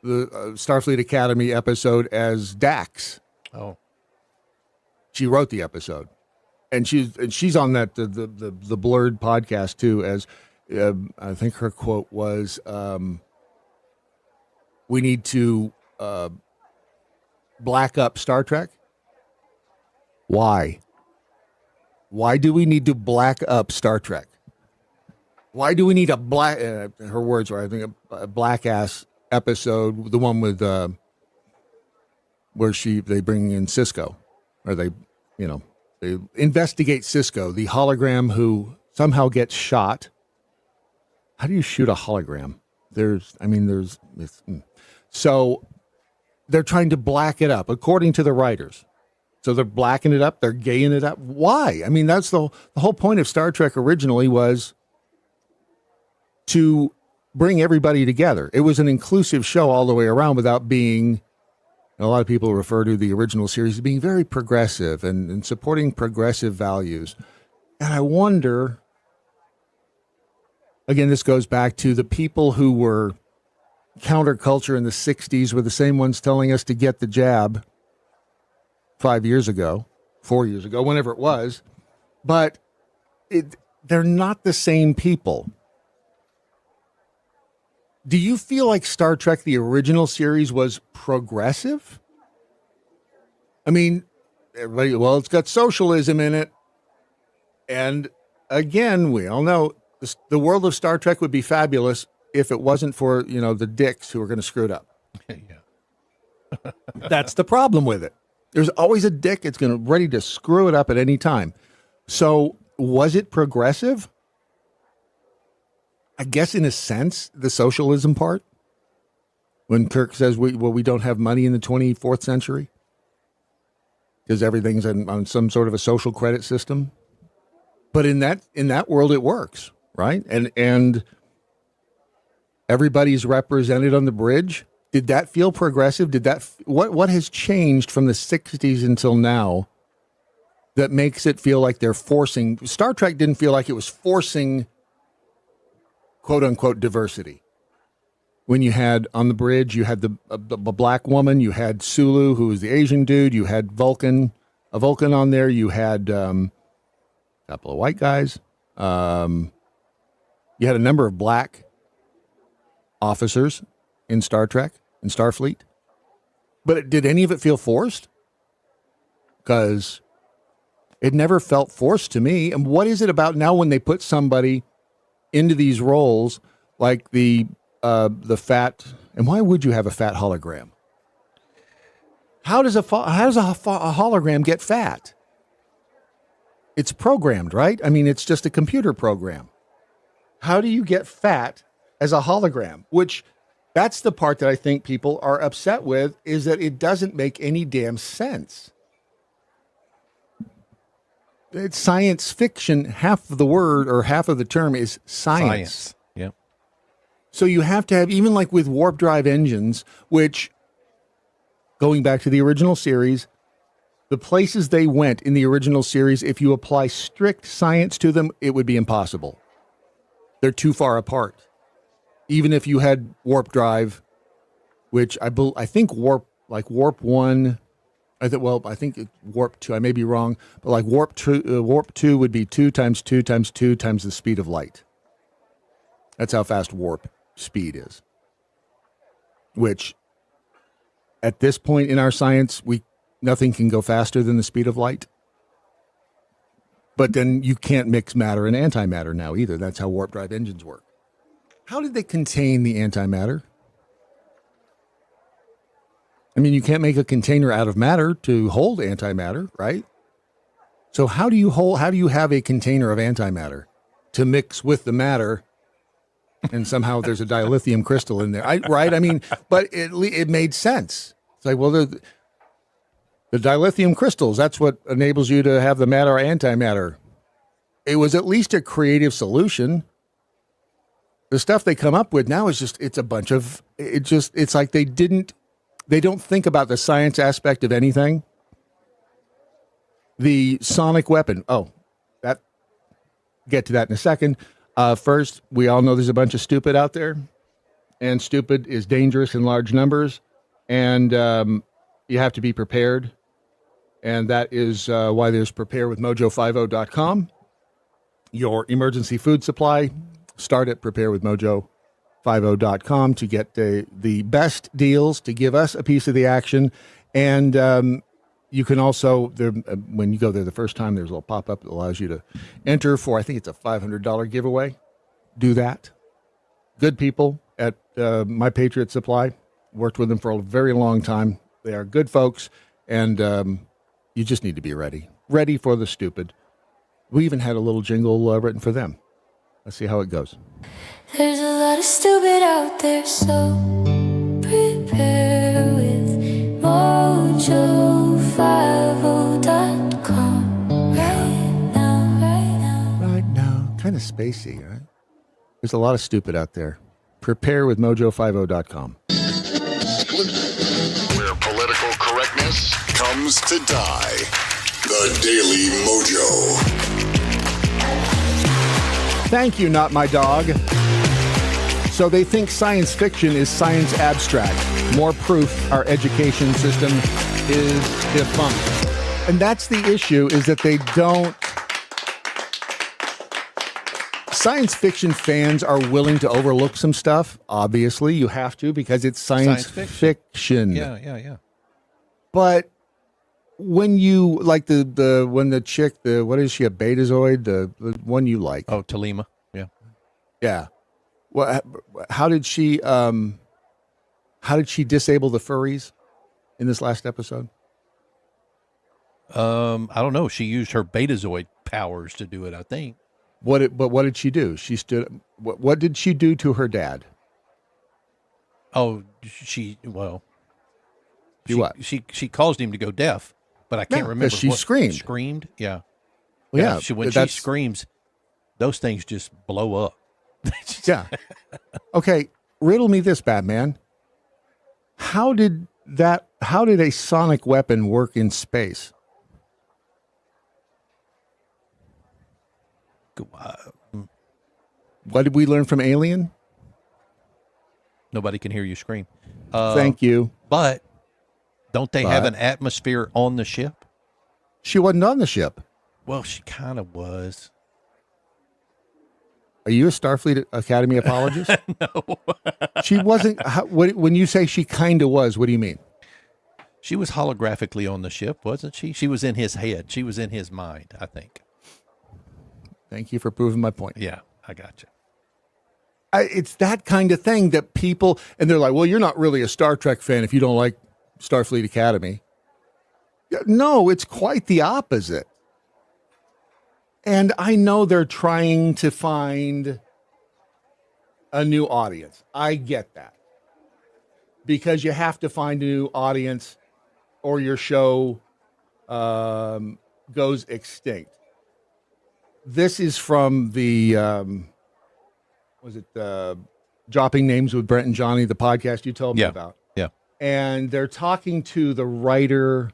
S7: the Starfleet Academy episode as Dax?
S8: Oh.
S7: She wrote the episode, and she's on that the Blurred podcast too. As I think her quote was, "We need to black up Star Trek." Why? Why do we need to black up Star Trek? Why do we need a black? Her words were, I think, a black ass episode. The one with where they bring in Cisco. Or they investigate Cisco, the hologram who somehow gets shot. How do you shoot a hologram? So they're trying to black it up, according to the writers. So they're blacking it up. They're gaying it up. Why? I mean, that's the whole point of Star Trek originally was to bring everybody together. It was an inclusive show all the way around without being... A lot of people refer to the original series as being very progressive and supporting progressive values. And I wonder, again, this goes back to the people who were counterculture in the 60s were the same ones telling us to get the jab 4 years ago, whenever it was. But they're not the same people. Do you feel like Star Trek, the original series, was progressive? I mean, it's got socialism in it. And again, we all know the world of Star Trek would be fabulous if it wasn't for, the dicks who are going to screw it up.
S8: Yeah.
S7: That's the problem with it. There's always a dick that's ready to screw it up at any time. So was it progressive? I guess in a sense, the socialism part, when Kirk says we don't have money in the 24th century because everything's on some sort of a social credit system. But in that world, it works, right? And everybody's represented on the bridge. Did that feel progressive? What has changed from the 60s until now that makes it feel like they're forcing? Star Trek didn't feel like it was forcing quote unquote diversity. When you had on the bridge, you had the black woman, you had Sulu, who was the Asian dude, you had a Vulcan on there, you had a couple of white guys, you had a number of black officers in Star Trek, in Starfleet. But did any of it feel forced? Because it never felt forced to me. And what is it about now when they put somebody into these roles like the fat, and why would you have a fat hologram? How does a hologram get fat? It's programmed, right? I mean, it's just a computer program. How do you get fat as a hologram? Which, that's the part that I think people are upset with, is that it doesn't make any damn sense. It's science fiction. Half of the word or half of the term is science.
S8: Yep.
S7: So you have to have, even like with warp drive engines, which, going back to the original series, the places they went in the original series, if you apply strict science to them, it would be impossible. They're too far apart. Even if you had warp drive, which I think warp 1, I think it's warp 2. I may be wrong, but like warp 2 would be 2 times 2 times 2 times the speed of light. That's how fast warp speed is. Which, at this point in our science, nothing can go faster than the speed of light. But then you can't mix matter and antimatter now either. That's how warp drive engines work. How did they contain the antimatter? I mean, you can't make a container out of matter to hold antimatter, right? So how do you have a container of antimatter to mix with the matter, and somehow there's a dilithium crystal in there, right? I mean, but it made sense. It's like, well, the dilithium crystals, that's what enables you to have the matter or antimatter. It was at least a creative solution. The stuff they come up with now is it's a bunch of, it's like they don't think about the science aspect of anything. The sonic weapon. Get to that in a second. First, we all know there's a bunch of stupid out there, and stupid is dangerous in large numbers, and you have to be prepared. And that is why there's preparewithmojo50.com. Your emergency food supply. Start at preparewithmojo50.com to get the best deals, to give us a piece of the action. And you can also, when you go there the first time, there's a little pop-up that allows you to enter for, I think it's a $500 giveaway. Do that. Good people at My Patriot Supply. Worked with them for a very long time. They are good folks, and you just need to be ready. Ready for the stupid. We even had a little jingle written for them. Let's see how it goes.
S11: There's a lot of stupid out there, so prepare with mojo50.com
S7: right now. Kind of spacey, right? There's a lot of stupid out there. Prepare with mojo50.com.
S2: Where political correctness comes to die. The Daily Mojo.
S7: Thank you, not my dog. So they think science fiction is science abstract. More proof our education system is defunct. And that's the issue, is that they don't... Science fiction fans are willing to overlook some stuff. Obviously, you have to, because it's science fiction.
S8: Yeah.
S7: But when you, like when the chick, what is she, a betazoid? The one you like.
S8: Oh, Talima. Yeah.
S7: Yeah. Well, how did she disable the furries in this last episode?
S8: I don't know. She used her betazoid powers to do it, I think.
S7: But what did she do? She stood. What did she do to her dad?
S8: Oh, she caused him to go deaf, but I can't remember.
S7: She screamed.
S8: Screamed, yeah.
S7: Well, yeah,
S8: when she screams, those things just blow up.
S7: Yeah. Okay, riddle me this, Batman. How did a sonic weapon work in space? What did we learn from Alien?
S8: Nobody can hear you scream.
S7: Thank you.
S8: But don't they have an atmosphere on the ship?
S7: She wasn't on the ship.
S8: Well, she kind of was.
S7: Are you a Starfleet Academy apologist?
S8: No.
S7: She wasn't. When you say she kind of was, what do you mean?
S8: She was holographically on the ship, wasn't she? She was in his head. She was in his mind, I think.
S7: Thank you for proving my point.
S8: Yeah, I got you.
S7: It's that kind of thing that people, and they're like, well, you're not really a Star Trek fan if you don't like Starfleet Academy. No, it's quite the opposite. And I know they're trying to find a new audience. I get that. Because you have to find a new audience or your show goes extinct. This is from the, Dropping Names with Brent and Johnny, the podcast you told me about.
S8: Yeah.
S7: And they're talking to the writer.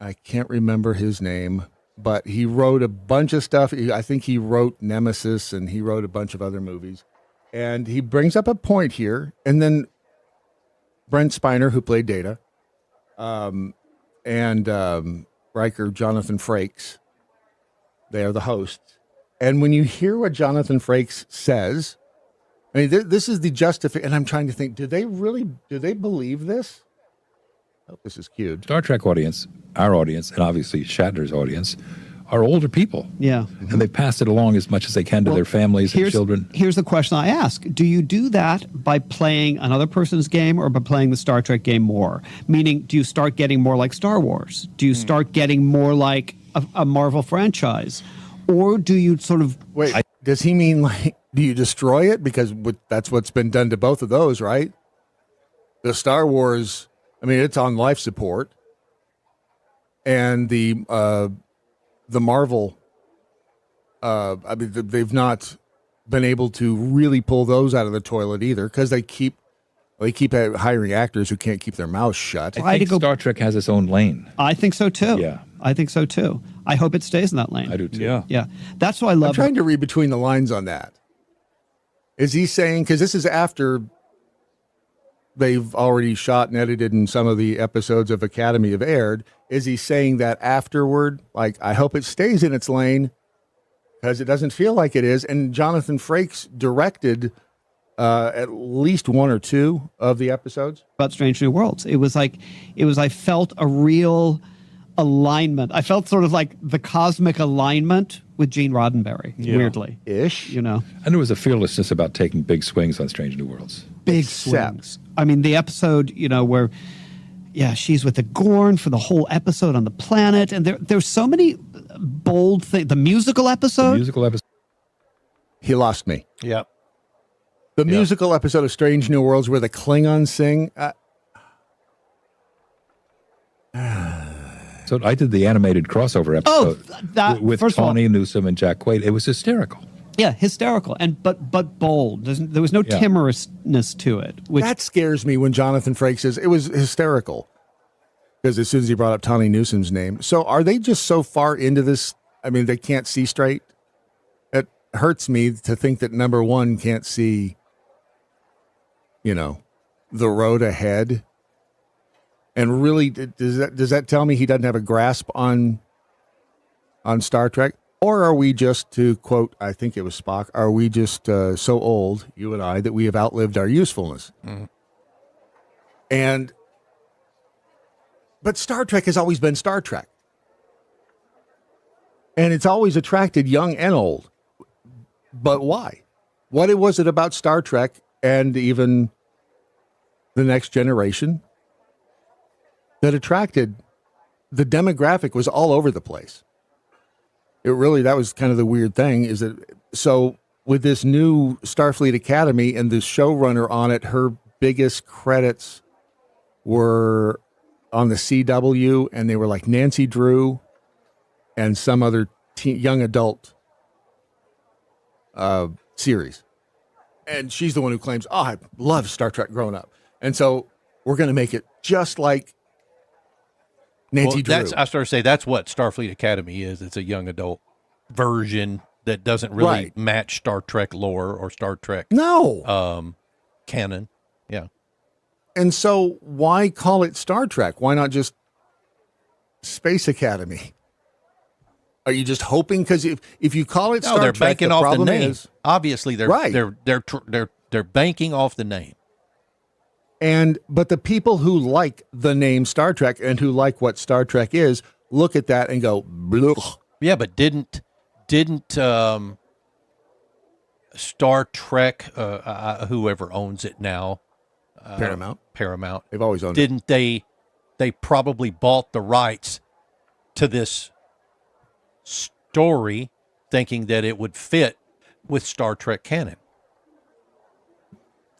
S7: I can't remember his name, but he wrote a bunch of stuff. I think he wrote Nemesis and he wrote a bunch of other movies. And he brings up a point here. And then Brent Spiner, who played Data, and Riker, Jonathan Frakes, they are the hosts. And when you hear what Jonathan Frakes says, I mean, this is the justification. And I'm trying to think, do they believe this? Oh, this is cute.
S3: Star Trek audience, our audience, and obviously Shatner's audience are older people.
S4: Yeah.
S3: And they pass it along as much as they can to their families and children.
S4: Here's the question I ask. Do you do that by playing another person's game or by playing the Star Trek game more? Meaning, do you start getting more like Star Wars? Do you start getting more like a Marvel franchise? Or do you sort of...
S7: Wait, does he mean like, do you destroy it? Because that's what's been done to both of those, right? The Star Wars, I mean, it's on life support. And the Marvel, I mean, they've not been able to really pull those out of the toilet either because they keep hiring actors who can't keep their mouths shut.
S3: I think Star Trek has its own lane.
S4: I think so too.
S3: Yeah.
S4: I think so too. I hope it stays in that lane.
S3: I do too.
S4: Yeah. Yeah. That's what I love.
S7: I'm trying to read between the lines on that. Is he saying, because this is after they've already shot and edited and some of the episodes of Academy have aired, is he saying that afterward, like, I hope it stays in its lane because it doesn't feel like it is? And Jonathan Frakes directed at least one or two of the episodes.
S4: About Strange New Worlds. I felt a real alignment. I felt sort of like the cosmic alignment with Gene Roddenberry, weirdly.
S7: Ish.
S4: You know?
S3: And there was a fearlessness about taking big swings on Strange New Worlds.
S4: Big swings. I mean, the episode, where, she's with the Gorn for the whole episode on the planet. And there's so many bold things. The musical episode.
S7: He lost me.
S8: Yep.
S7: The musical episode of Strange New Worlds where the Klingons sing.
S3: So I did the animated crossover episode with Tawny Newsome and Jack Quaid. It was hysterical.
S4: Yeah, hysterical but bold. There was no timorousness to it.
S7: That scares me when Jonathan Frakes says it was hysterical. Because as soon as he brought up Tawny Newsome's name. So are they just so far into this? I mean, they can't see straight? It hurts me to think that number one can't see, the road ahead. And really, does that tell me he doesn't have a grasp on Star Trek? Or are we just, to quote, I think it was Spock, are we just so old, you and I, that we have outlived our usefulness? Mm. But Star Trek has always been Star Trek. And it's always attracted young and old. But why? What was it about Star Trek and even the Next Generation that attracted? The demographic was all over the place. That was kind of the weird thing is that, so with this new Starfleet Academy and the showrunner on it, her biggest credits were on the CW, and they were like Nancy Drew and some other young adult series. And she's the one who claims, I love Star Trek growing up. And so we're going to make it just like Nancy Drew.
S8: I started to say that's what Starfleet Academy is. It's a young adult version that doesn't really match Star Trek lore or Star Trek canon. Yeah.
S7: And so why call it Star Trek? Why not just Space Academy? Are you just hoping? Because if you call it Star
S8: they're
S7: Trek,
S8: banking
S7: the
S8: off the
S7: problem
S8: name.
S7: is
S8: Obviously, they're banking off the name.
S7: But the people who like the name Star Trek and who like what Star Trek is look at that and go, blech.
S8: Yeah, but didn't Star Trek, whoever owns it now,
S7: Paramount, they've always owned
S8: it. Didn't they probably bought the rights to this story, thinking that it would fit with Star Trek canon?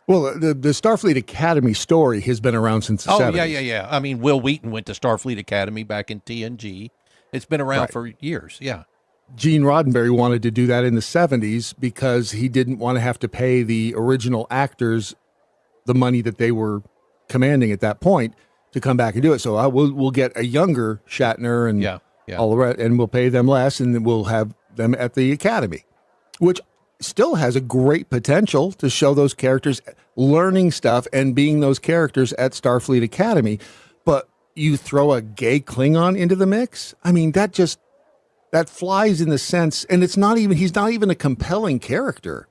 S7: Well, the Starfleet Academy story has been around since the 70s.
S8: Yeah. I mean, Will Wheaton went to Starfleet Academy back in TNG. It's been around for years, yeah.
S7: Gene Roddenberry wanted to do that in the 70s because he didn't want to have to pay the original actors the money that they were commanding at that point to come back and do it. So we'll get a younger Shatner and all the rest, and we'll pay them less, and we'll have them at the Academy, which still has a great potential to show those characters learning stuff and being those characters at Starfleet Academy. But you throw a gay Klingon into the mix? I mean, that flies in the sense, and he's not even a compelling character.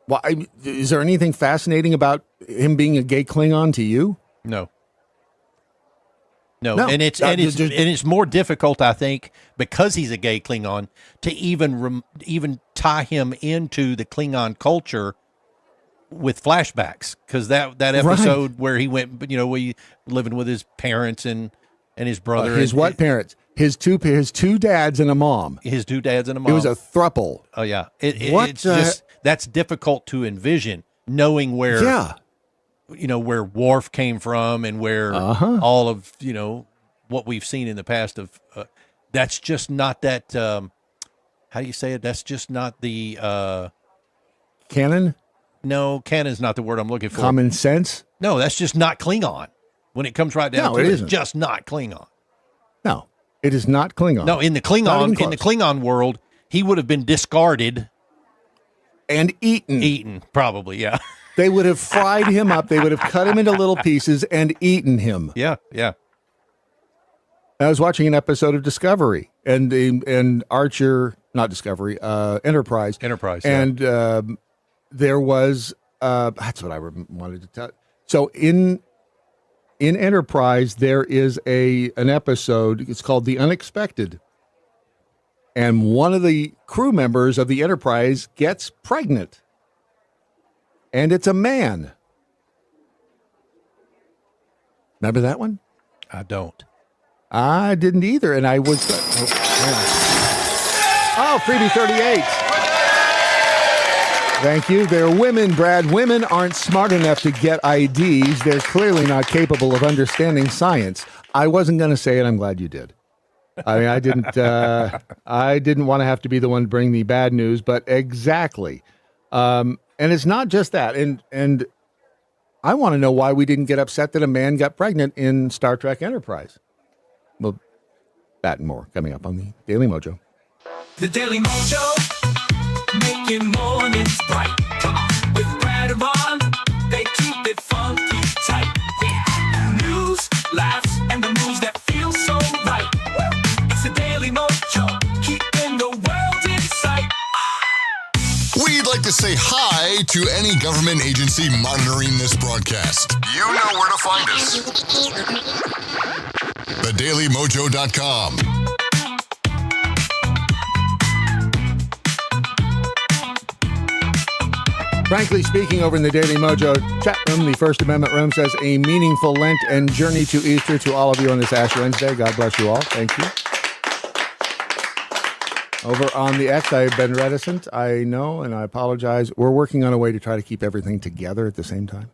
S7: Well, is there anything fascinating about him being a gay Klingon to you?
S8: No. And it's more difficult, I think, because he's a gay Klingon, to even tie him into the Klingon culture with flashbacks. Because that episode where he went, living with his parents and his brother.
S7: His parents? His two dads and a mom.
S8: His two dads and a mom.
S7: It was a throuple.
S8: Oh yeah, it's just that's difficult to envision, knowing where. Yeah. Where Worf came from and where all of, what we've seen in the past of, that's just not that, how do you say it? That's just not the,
S7: canon?
S8: No, canon's not the word I'm looking for.
S7: Common sense?
S8: No, that's just not Klingon. When it comes right down to it, it's just not Klingon.
S7: No, it is not Klingon.
S8: No, in the Klingon world, he would have been discarded.
S7: And eaten.
S8: Eaten, probably, yeah.
S7: They would have fried him up. They would have cut him into little pieces and eaten him.
S8: Yeah.
S7: I was watching an episode of Discovery and Archer, not Discovery, Enterprise. And there was, that's what I wanted to tell. So in Enterprise, there is an episode, it's called The Unexpected. And one of the crew members of the Enterprise gets pregnant. And it's a man. Remember that one?
S8: I don't.
S7: I didn't either, and I was. Freebie 38. Thank you. They're women, Brad. Women aren't smart enough to get IDs. They're clearly not capable of understanding science. I wasn't going to say it. I'm glad you did. I mean, I didn't. I didn't want to have to be the one to bring the bad news, but exactly. And it's not just that. And I want to know why we didn't get upset that a man got pregnant in Star Trek Enterprise. Well, that and more coming up on the Daily Mojo.
S12: The Daily Mojo, making mornings bright. With Brad and Ron, they keep it funky tight. News, laughs, and the moves that feel so right. It's the Daily Mojo, keeping the world in sight.
S6: We'd like to say hi to any government agency monitoring this broadcast. You know where to find us. TheDailyMojo.com.
S7: Frankly speaking, over in the Daily Mojo chat room, the First Amendment room says a meaningful Lent and journey to Easter to all of you on this Ash Wednesday. God bless you all. Thank you. Over on the X, I've been reticent. I know, and I apologize. We're working on a way to try to keep everything together at the same time.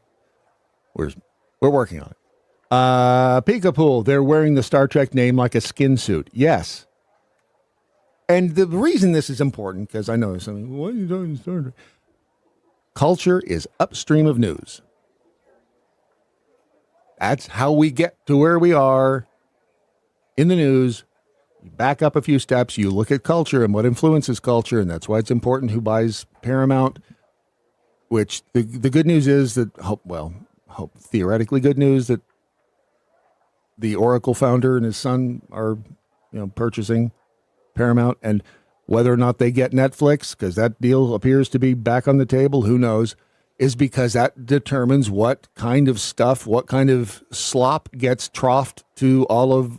S7: We're working on it. Peekapool, they're wearing the Star Trek name like a skin suit. Yes. And the reason this is important, because I know something, what are you doing, Star Trek? Culture is upstream of news. That's how we get to where we are in the news. You back up a few steps, you look at culture and what influences culture, and that's why it's important who buys Paramount, which the good news is that, theoretically good news that the Oracle founder and his son are, purchasing Paramount, and whether or not they get Netflix, because that deal appears to be back on the table, who knows, is because that determines what kind of stuff, what kind of slop gets troughed to all of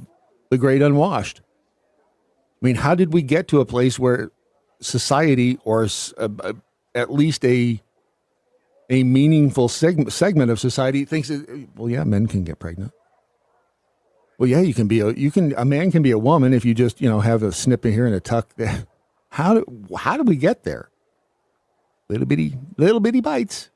S7: the great unwashed. I mean, how did we get to a place where society, or at least a meaningful segment of society, thinks that, well, yeah, men can get pregnant. Well, yeah, a man can be a woman if you just, have a snip in here and a tuck there. How do we get there? Little bitty bites.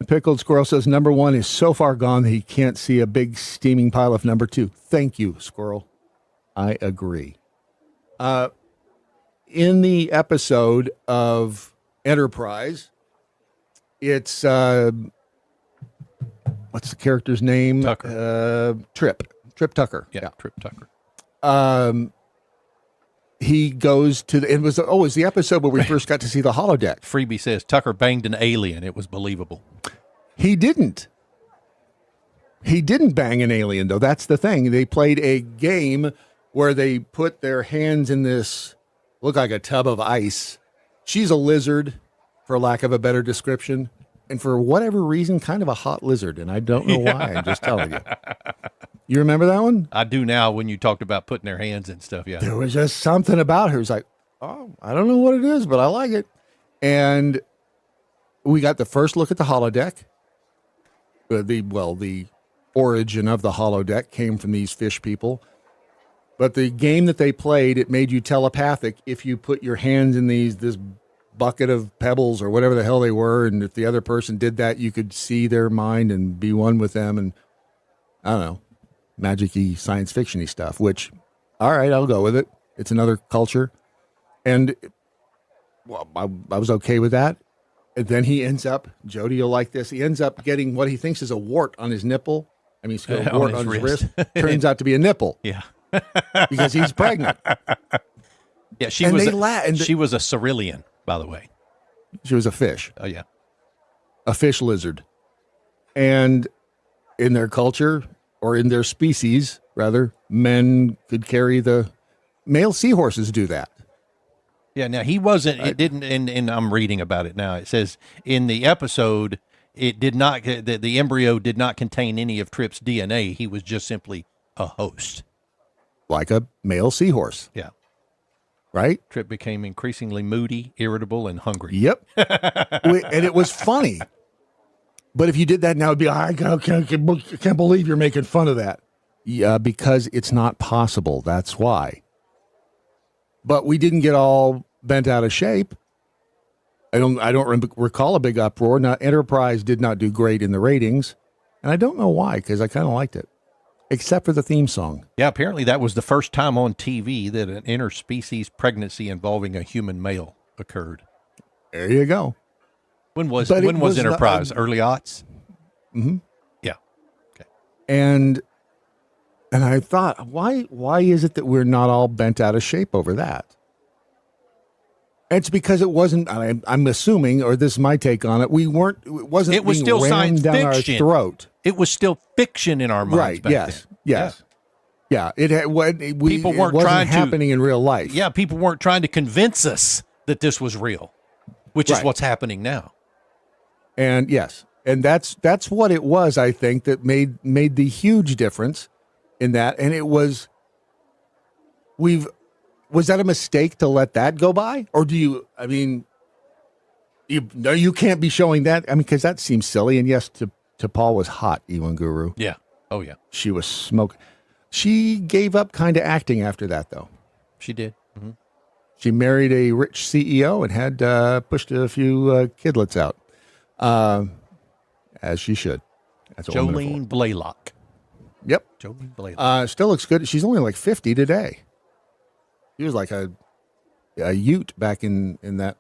S7: Pickled Squirrel says number 1 is so far gone that he can't see a big steaming pile of number 2. Thank you, Squirrel. I agree. In the episode of Enterprise, it's what's the character's name?
S8: Tucker.
S7: Trip Tucker.
S8: Yeah, Trip Tucker.
S7: He goes to it was the episode where we first got to see the holodeck.
S8: Freebie says Tucker banged an alien. It was believable.
S7: He didn't bang an alien, though. That's the thing. They played a game where they put their hands in this, look like a tub of ice. She's a lizard, for lack of a better description, and for whatever reason, kind of a hot lizard, and I don't know why. I'm just telling you. You remember that one?
S8: I do now when you talked about putting their hands in stuff, yeah.
S7: There was just something about her. It's like, oh, I don't know what it is, but I like it. And we got the first look at the holodeck. The origin of the holodeck came from these fish people. But the game that they played, it made you telepathic if you put your hands in this bucket of pebbles or whatever the hell they were, and if the other person did that, you could see their mind and be one with them, and I don't know, magic-y, science fiction-y stuff, which, all right, I'll go with it. It's another culture. And I was okay with that. And then he ends up, Jody, you'll like this, he ends up getting what he thinks is a wart on his nipple. I mean, he's got a wart on his wrist. Turns out to be a nipple.
S8: Yeah.
S7: Because he's pregnant.
S8: Yeah, she was a cerulean, by the way.
S7: She was a fish.
S8: Oh, yeah.
S7: A fish lizard. And in their culture, or in their species, rather, men could carry the male seahorses do that.
S8: Yeah, now he wasn't, it didn't, and I'm reading about it now. It says in the episode, it did not, the embryo did not contain any of Trip's DNA. He was just simply a host.
S7: Like a male seahorse.
S8: Yeah.
S7: Right?
S8: Trip became increasingly moody, irritable, and hungry.
S7: Yep. And it was funny. But if you did that now, it'd be, I can't believe you're making fun of that. Yeah, because it's not possible. That's why. But we didn't get all bent out of shape. I don't recall a big uproar. Now, Enterprise did not do great in the ratings, and I don't know why, because I kind of liked it, except for the theme song.
S8: Yeah, apparently that was the first time on TV that an interspecies pregnancy involving a human male occurred.
S7: There you go.
S8: When was Enterprise? Early aughts?
S7: Mm-hmm.
S8: Yeah. Okay.
S7: And I thought, why is it that we're not all bent out of shape over that? It's because it wasn't, I'm assuming, or this is my take on it, it was
S8: still science
S7: down
S8: fiction.
S7: Our throat.
S8: It was still fiction in our minds.
S7: Right,
S8: back
S7: yes,
S8: then.
S7: yes. Yeah,
S8: People weren't
S7: it wasn't
S8: trying
S7: happening in real life.
S8: Yeah, people weren't trying to convince us that this was real, which is what's happening now.
S7: And yes, and that's what it was, I think, that made the huge difference in that. And it was, was that a mistake to let that go by? Or you can't be showing that. I mean, because that seems silly. And yes, T'Pol was hot, Ewan Guru.
S8: Yeah. Oh, yeah.
S7: She was smoking. She gave up kind of acting after that, though.
S8: she did. Mm-hmm.
S7: She married a rich CEO and had pushed a few kidlets out, as she should. That's what
S8: Jolene Blaylock.
S7: Yep.
S8: Jolene Blaylock.
S7: Still looks good. She's only like 50 today. She was like a Ute back in that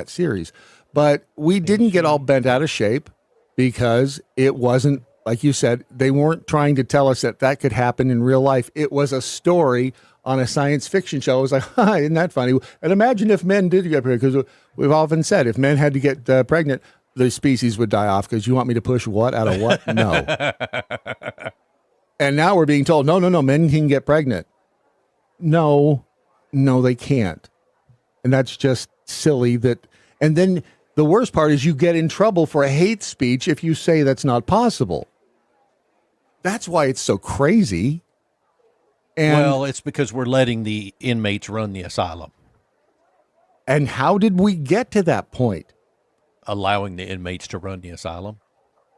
S7: series. But we didn't get all bent out of shape because it wasn't, like you said, they weren't trying to tell us that could happen in real life. It was a story on a science fiction show. It was like, isn't that funny? And imagine if men did get pregnant, because we've often said if men had to get pregnant, the species would die off. Because you want me to push what out of what? No. And now we're being told, no, men can get pregnant. No, they can't. And that's just silly. And then the worst part is you get in trouble for a hate speech if you say that's not possible. That's why it's so crazy.
S8: Well, it's because we're letting the inmates run the asylum.
S7: And how did we get to that point?
S8: Allowing the inmates to run the asylum.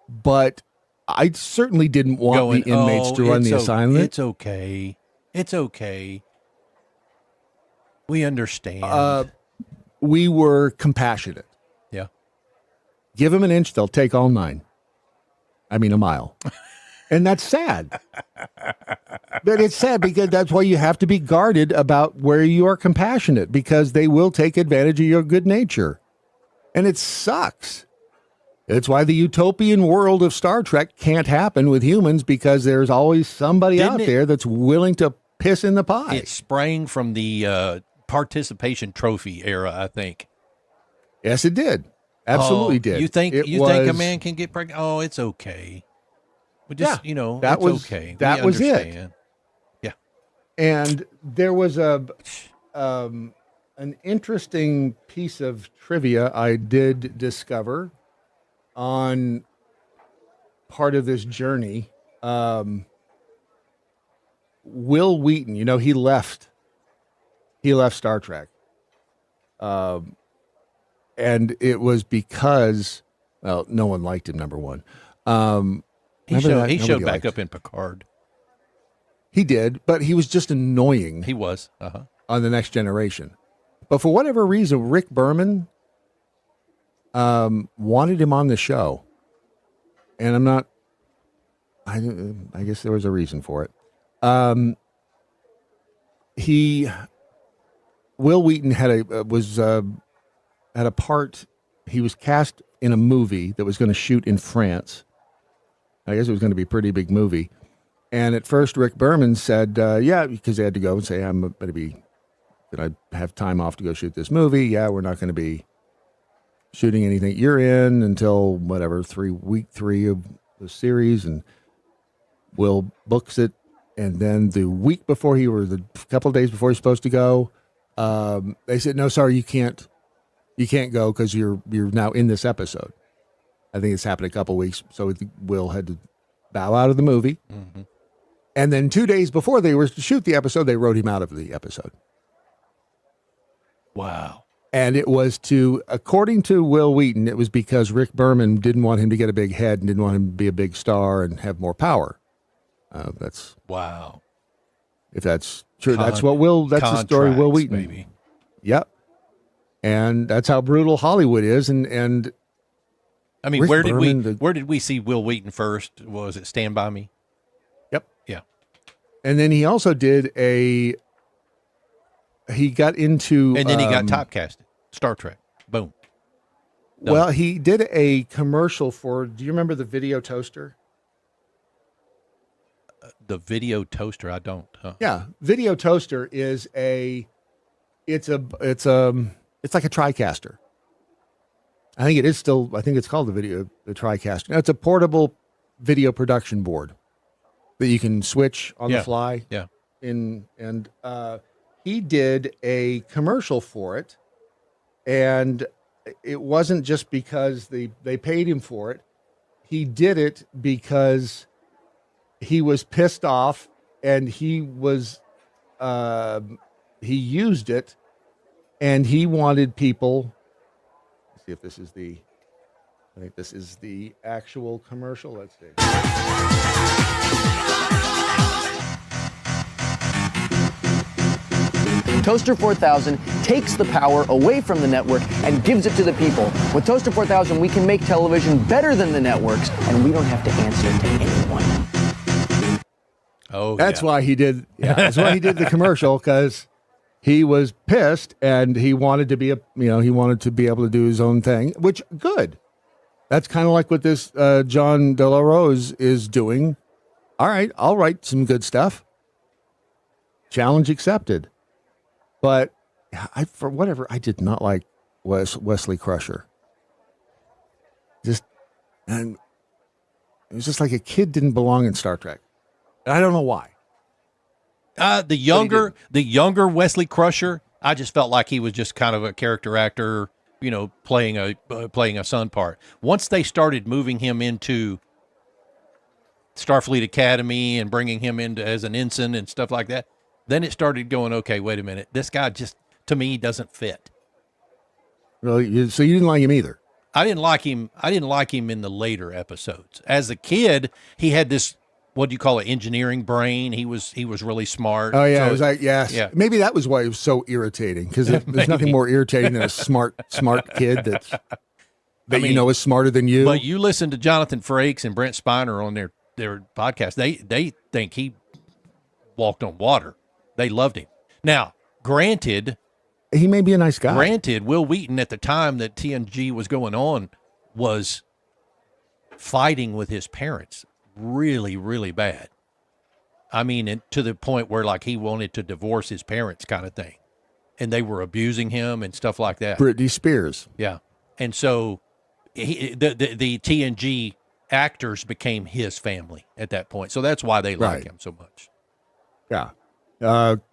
S7: But I certainly didn't want the inmates to run the assignment.
S8: It's okay. It's okay. We understand.
S7: We were compassionate.
S8: Yeah.
S7: Give them an inch, they'll take all 9. I mean, a mile. And that's sad. But it's sad because that's why you have to be guarded about where you are compassionate, because they will take advantage of your good nature. And it sucks. It's why the utopian world of Star Trek can't happen with humans, because there's always somebody out there that's willing to piss in the pie.
S8: It sprang from the participation trophy era, I think.
S7: Yes, it did. Absolutely did.
S8: You think a man can get pregnant? Oh, it's okay. We just,
S7: that
S8: it's
S7: was
S8: okay.
S7: That was it.
S8: Yeah.
S7: And there was an interesting piece of trivia I did discover on part of this journey. Will Wheaton, he left Star Trek. And it was because, no one liked him, number one.
S8: He showed back up in Picard.
S7: He did, but he was just annoying.
S8: He was.
S7: On The Next Generation. But for whatever reason, Rick Berman wanted him on the show. And I guess there was a reason for it. Will Wheaton had a part. He was cast in a movie that was going to shoot in France. I guess it was going to be a pretty big movie. And at first, Rick Berman said, because they had to go and say, can I have time off to go shoot this movie? Yeah, we're not going to be shooting anything you're in until whatever, week 3 of the series. And Will books it. And then the week before the couple of days before he's supposed to go, they said, no, sorry, you can't go because you're now in this episode. I think it's happened a couple of weeks. So Will had to bow out of the movie.
S8: Mm-hmm.
S7: And then 2 days before they were to shoot the episode, they wrote him out of the episode.
S8: Wow.
S7: And it was according to Will Wheaton, it was because Rick Berman didn't want him to get a big head and didn't want him to be a big star and have more power. That's
S8: wow.
S7: If that's true, that's the story Will Wheaton.
S8: Maybe.
S7: Yep. And that's how brutal Hollywood is. And
S8: I mean, where did we see Will Wheaton first? Was it Stand By Me?
S7: Yep.
S8: Yeah.
S7: And then he also did he got into...
S8: And then he got typecasted. Star Trek. Boom.
S7: Done. Well, he did a commercial for, do you remember the video toaster?
S8: The video toaster, I don't.
S7: Yeah. Video toaster is it's like a TriCaster. I think it's called the TriCaster. Now, it's a portable video production board that you can switch on the fly.
S8: Yeah.
S7: He did a commercial for it, and it wasn't just because they paid him for it. He did it because he was pissed off, and he used it, and he wanted people. Let's see if this is I think this is the actual commercial. Let's see.
S5: Toaster 4000 takes the power away from the network and gives it to the people. With Toaster 4000, we can make television better than the networks, and we don't have to answer to anyone.
S8: Oh,
S7: that's why he did. Yeah, that's why he did the commercial, because he was pissed and he wanted to be he wanted to be able to do his own thing. Which good. That's kind of like what this John DeLaRose is doing. All right, I'll write some good stuff. Challenge accepted. But for whatever, I did not like Wesley Crusher. And it was just like a kid didn't belong in Star Trek. I don't know why.
S8: The younger Wesley Crusher, I just felt like he was just kind of a character actor, playing a son part. Once they started moving him into Starfleet Academy and bringing him in as an ensign and stuff like that, then it started going, okay, wait a minute. This guy just, to me, doesn't fit.
S7: Well, so you didn't like him either?
S8: I didn't like him. I didn't like him in the later episodes. As a kid, he had this, what do you call it, engineering brain. He was really smart.
S7: Oh, yeah.
S8: So,
S7: it was like, yes.
S8: Yeah.
S7: Maybe that was why it was so irritating, because there's nothing more irritating than a smart kid that is smarter than you.
S8: But you listen to Jonathan Frakes and Brent Spiner on their podcast. They think he walked on water. They loved him. Now, granted,
S7: he may be a nice guy.
S8: Granted, Will Wheaton at the time that TNG was going on was fighting with his parents really, really bad. I mean, to the point where like he wanted to divorce his parents, kind of thing, and they were abusing him and stuff like that.
S7: Britney Spears.
S8: Yeah, and so the TNG actors became his family at that point. So that's why they like him so much.
S7: Yeah.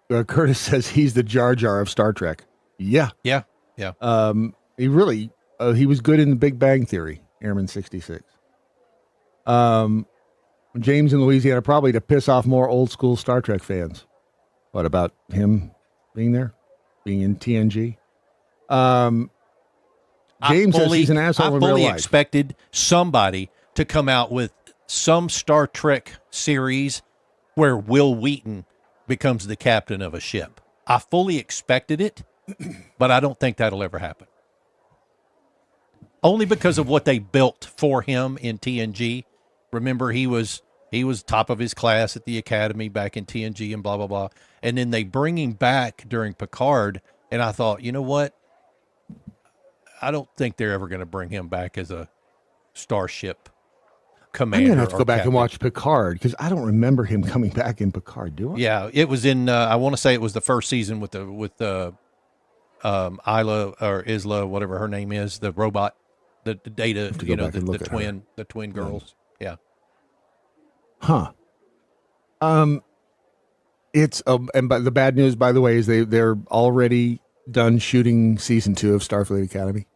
S7: Curtis says he's the Jar Jar of Star Trek. Yeah.
S8: Yeah.
S7: He really, he was good in the Big Bang Theory, Airman 66. James in Louisiana, probably to piss off more old school Star Trek fans. What about him being there? Being in TNG? James says he's an asshole in real life.
S8: I fully expected somebody to come out with some Star Trek series where Will Wheaton becomes the captain of a ship. I fully expected it, but I don't think that'll ever happen. Only because of what they built for him in TNG. Remember, he was top of his class at the academy back in TNG and blah, blah, blah. And then they bring him back during Picard, and I thought, you know what? I don't think they're ever going to bring him back as a starship commander.
S7: I'm going to have to go back
S8: captain.
S7: and watch Picard, because I don't remember him coming back in Picard, do I?
S8: Yeah, it was in, I want to say it was the first season with Isla or Isla, whatever her name is, the robot, the Data, the twin girls. Yeah.
S7: Huh. It's and but the bad news, by the way, is they're already done shooting season 2 of Starfleet Academy.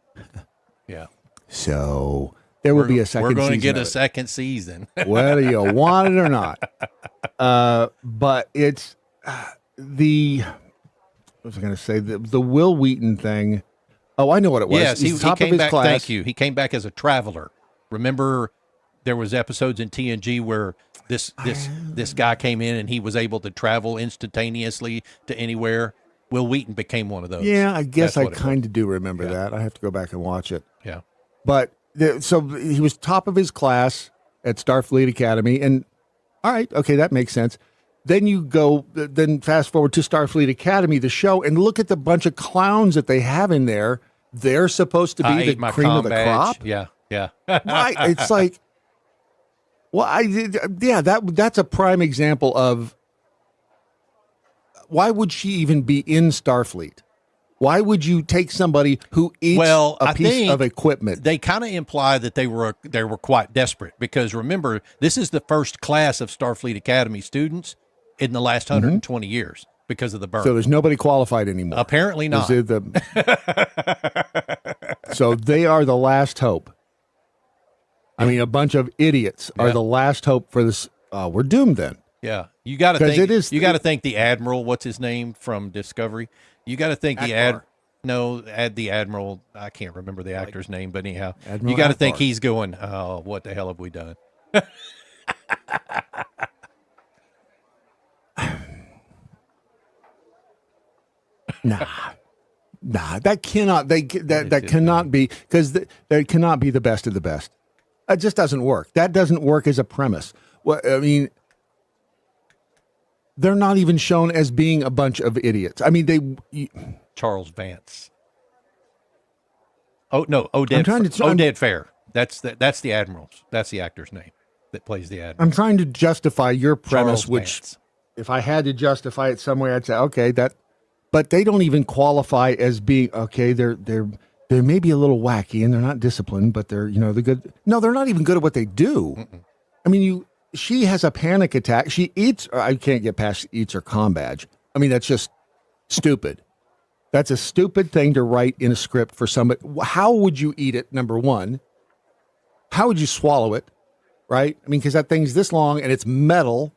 S8: Yeah.
S7: So there will be a second.
S8: We're going to
S7: season
S8: get a second season,
S7: whether you want it or not. But it's the. What was I going to say? The Will Wheaton thing. Oh, I know what it was.
S8: Yes, he
S7: top
S8: came
S7: of his
S8: back.
S7: class.
S8: Thank you. He came back as a traveler. Remember, there was episodes in TNG where this guy came in and he was able to travel instantaneously to anywhere. Will Wheaton became one of those.
S7: Yeah, I guess I kind of do remember that. I have to go back and watch it.
S8: Yeah.
S7: But so he was top of his class at Starfleet Academy, and all right, okay, that makes sense. Then you go, then fast forward to Starfleet Academy, the show, and look at the bunch of clowns that they have in there. They're supposed to be the cream of the crop.
S8: Yeah, yeah.
S7: Right? It's like, well, that's a prime example of why would she even be in Starfleet? Why would you take somebody who eats a piece of equipment?
S8: They kind of imply that they were quite desperate, because remember, this is the first class of Starfleet Academy students in the last 120 years because of the burn.
S7: So there's nobody qualified anymore.
S8: Apparently not.
S7: So they are the last hope. I mean, a bunch of idiots are the last hope for this. We're doomed then.
S8: Yeah, you got to think. You got to think the admiral. What's his name from Discovery? You got to think the admiral. I can't remember the actor's name, but anyhow,
S7: Admiral
S8: you got to think
S7: Akbar.
S8: he's going. Oh, what the hell have we done?
S7: Nah, that cannot. That cannot be, because that cannot be the best of the best. It just doesn't work. That doesn't work as a premise. Well, I mean, they're not even shown as being a bunch of idiots. I mean,
S8: Charles Vance. Oh no, Oded Fair. That's the admiral's. That's the actor's name that plays the admiral.
S7: I'm trying to justify your premise,
S8: Charles
S7: which,
S8: Vance.
S7: if I had to justify it some way, I'd say, okay, that. But they don't even qualify as being okay. They're maybe a little wacky and they're not disciplined, but they're they're good. No, they're not even good at what they do. Mm-mm. I mean, she has a panic attack. She eats. I can't get past eats her comm badge. I mean, that's just stupid. That's a stupid thing to write in a script for somebody. How would you eat it? Number one, how would you swallow it? Right? I mean, because that thing's this long and it's metal.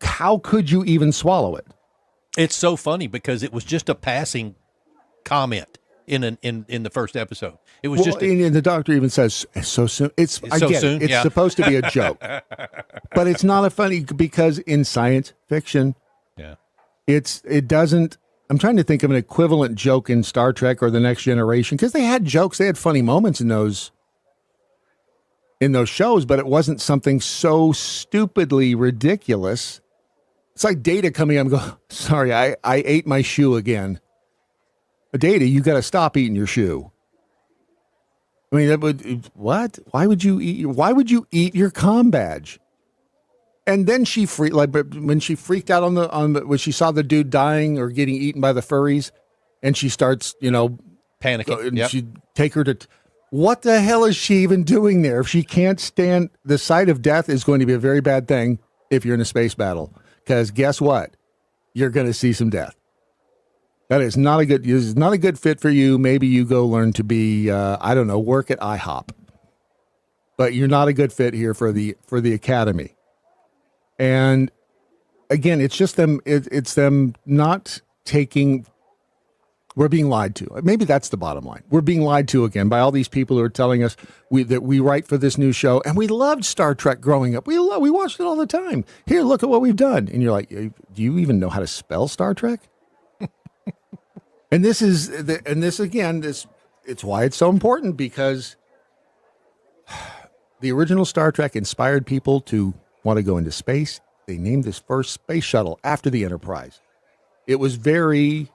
S7: How could you even swallow it?
S8: It's so funny because it was just a passing comment in the first episode. It was
S7: and the doctor even says so soon. It's I
S8: so
S7: get
S8: soon?
S7: it. It's
S8: Yeah.
S7: supposed to be a joke, but it's not a funny because in science fiction, it doesn't. I'm trying to think of an equivalent joke in Star Trek or The Next Generation, because they had jokes, they had funny moments in those shows, but it wasn't something so stupidly ridiculous. It's like Data coming up and go, sorry, I ate my shoe again. Data, you got to stop eating your shoe. I mean, that would, what? Why would you eat your comm badge? And then when she freaked out when she saw the dude dying or getting eaten by the furries, and she starts,
S8: panicking.
S7: And she take her to, what the hell is she even doing there? If she can't stand, the sight of death is going to be a very bad thing if you're in a space battle. Because guess what? You're going to see some death. That is not a good fit for you. Maybe you go learn to be, work at IHOP. But you're not a good fit here for the academy. And again, it's just them. It's them not taking. We're being lied to. Maybe that's the bottom line. We're being lied to again by all these people who are telling us that we write for this new show, and we loved Star Trek growing up. We watched it all the time. Here, look at what we've done. And you're like, do you even know how to spell Star Trek? And it's why it's so important, because the original Star Trek inspired people to want to go into space. They named this first space shuttle after the Enterprise. It was very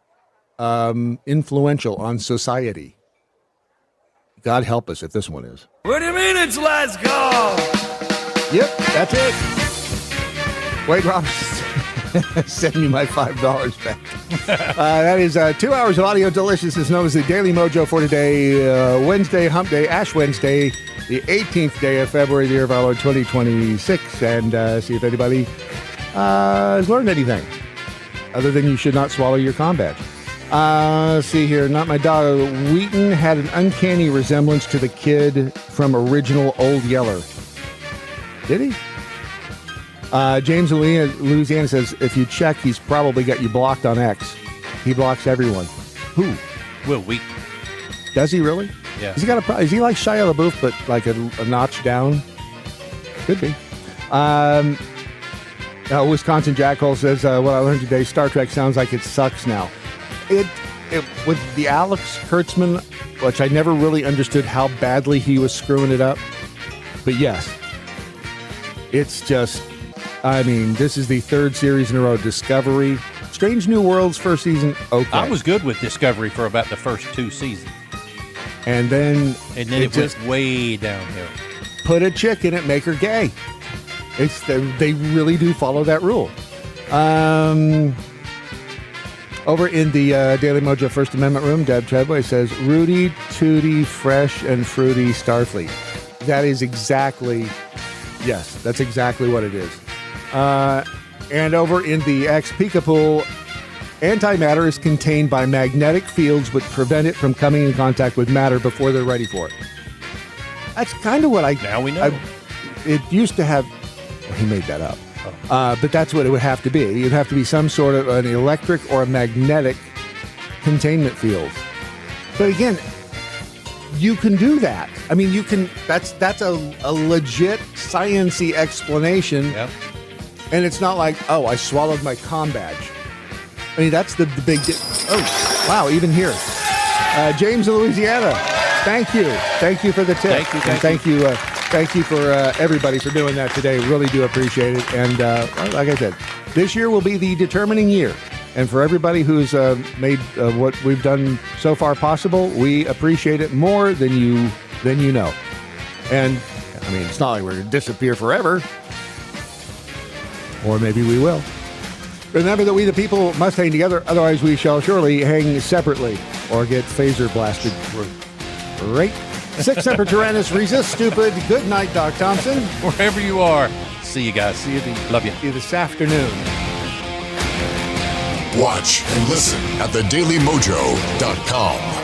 S7: influential on society. God help us if this one is.
S12: What do you mean it's last call?
S7: Yep, that's it. Wade Robinson, send me my $5 back. That is 2 hours of audio deliciousness known as the Daily MoJo for today, Wednesday, Hump Day, Ash Wednesday, the 18th day of February, the year of our Lord 2026, and see if anybody has learned anything other than you should not swallow your comm badge. See here, not my dog. Wheaton had an uncanny resemblance to the kid from original Old Yeller. Did he? James Louisiana says, if you check, he's probably got you blocked on X. He blocks everyone. Who?
S8: Will Wheaton.
S7: Does he really?
S8: Yeah.
S7: Is he like Shia LaBeouf, but like a notch down? Could be. Wisconsin Jackhole says, what I learned today, Star Trek sounds like it sucks now. It with the Alex Kurtzman, which I never really understood how badly he was screwing it up. But yes, it's just, I mean, this is the third series in a row. Discovery, Strange New Worlds first season, okay.
S8: I was good with Discovery for about the first 2 seasons.
S7: And then
S8: it went way downhill.
S7: Put a chick in it, make her gay. They really do follow that rule. Over in the Daily MoJo First Amendment room, Deb Treadway says, Rudy, Tooty, Fresh, and Fruity Starfleet. That is exactly, yes, that's exactly what it is. And over in the X Peekapool, antimatter is contained by magnetic fields which prevent it from coming in contact with matter before they're ready for it. That's kind of what
S8: Now we know.
S7: It used to have, well, he made that up. But that's what it would have to be. It'd have to be some sort of an electric or a magnetic containment field. But again, you can do that. I mean, you can. That's a legit science-y explanation.
S8: Yep.
S7: And it's not like, oh, I swallowed my comm badge. I mean, that's the big. Oh, wow! Even here, James of Louisiana. Thank you for the tip. Thank you for everybody for doing that today. Really do appreciate it. And like I said, this year will be the determining year. And for everybody who's made what we've done so far possible, we appreciate it more than you know. And I mean, it's not like we're going to disappear forever. Or maybe we will. Remember that we the people must hang together, otherwise we shall surely hang separately or get phaser blasted. Right? 6 Semper Tyrannis, resist stupid. Good night, Doc Thompson.
S8: Wherever you are. See you guys. Love you.
S7: See you this afternoon.
S6: Watch and listen at thedailymojo.com.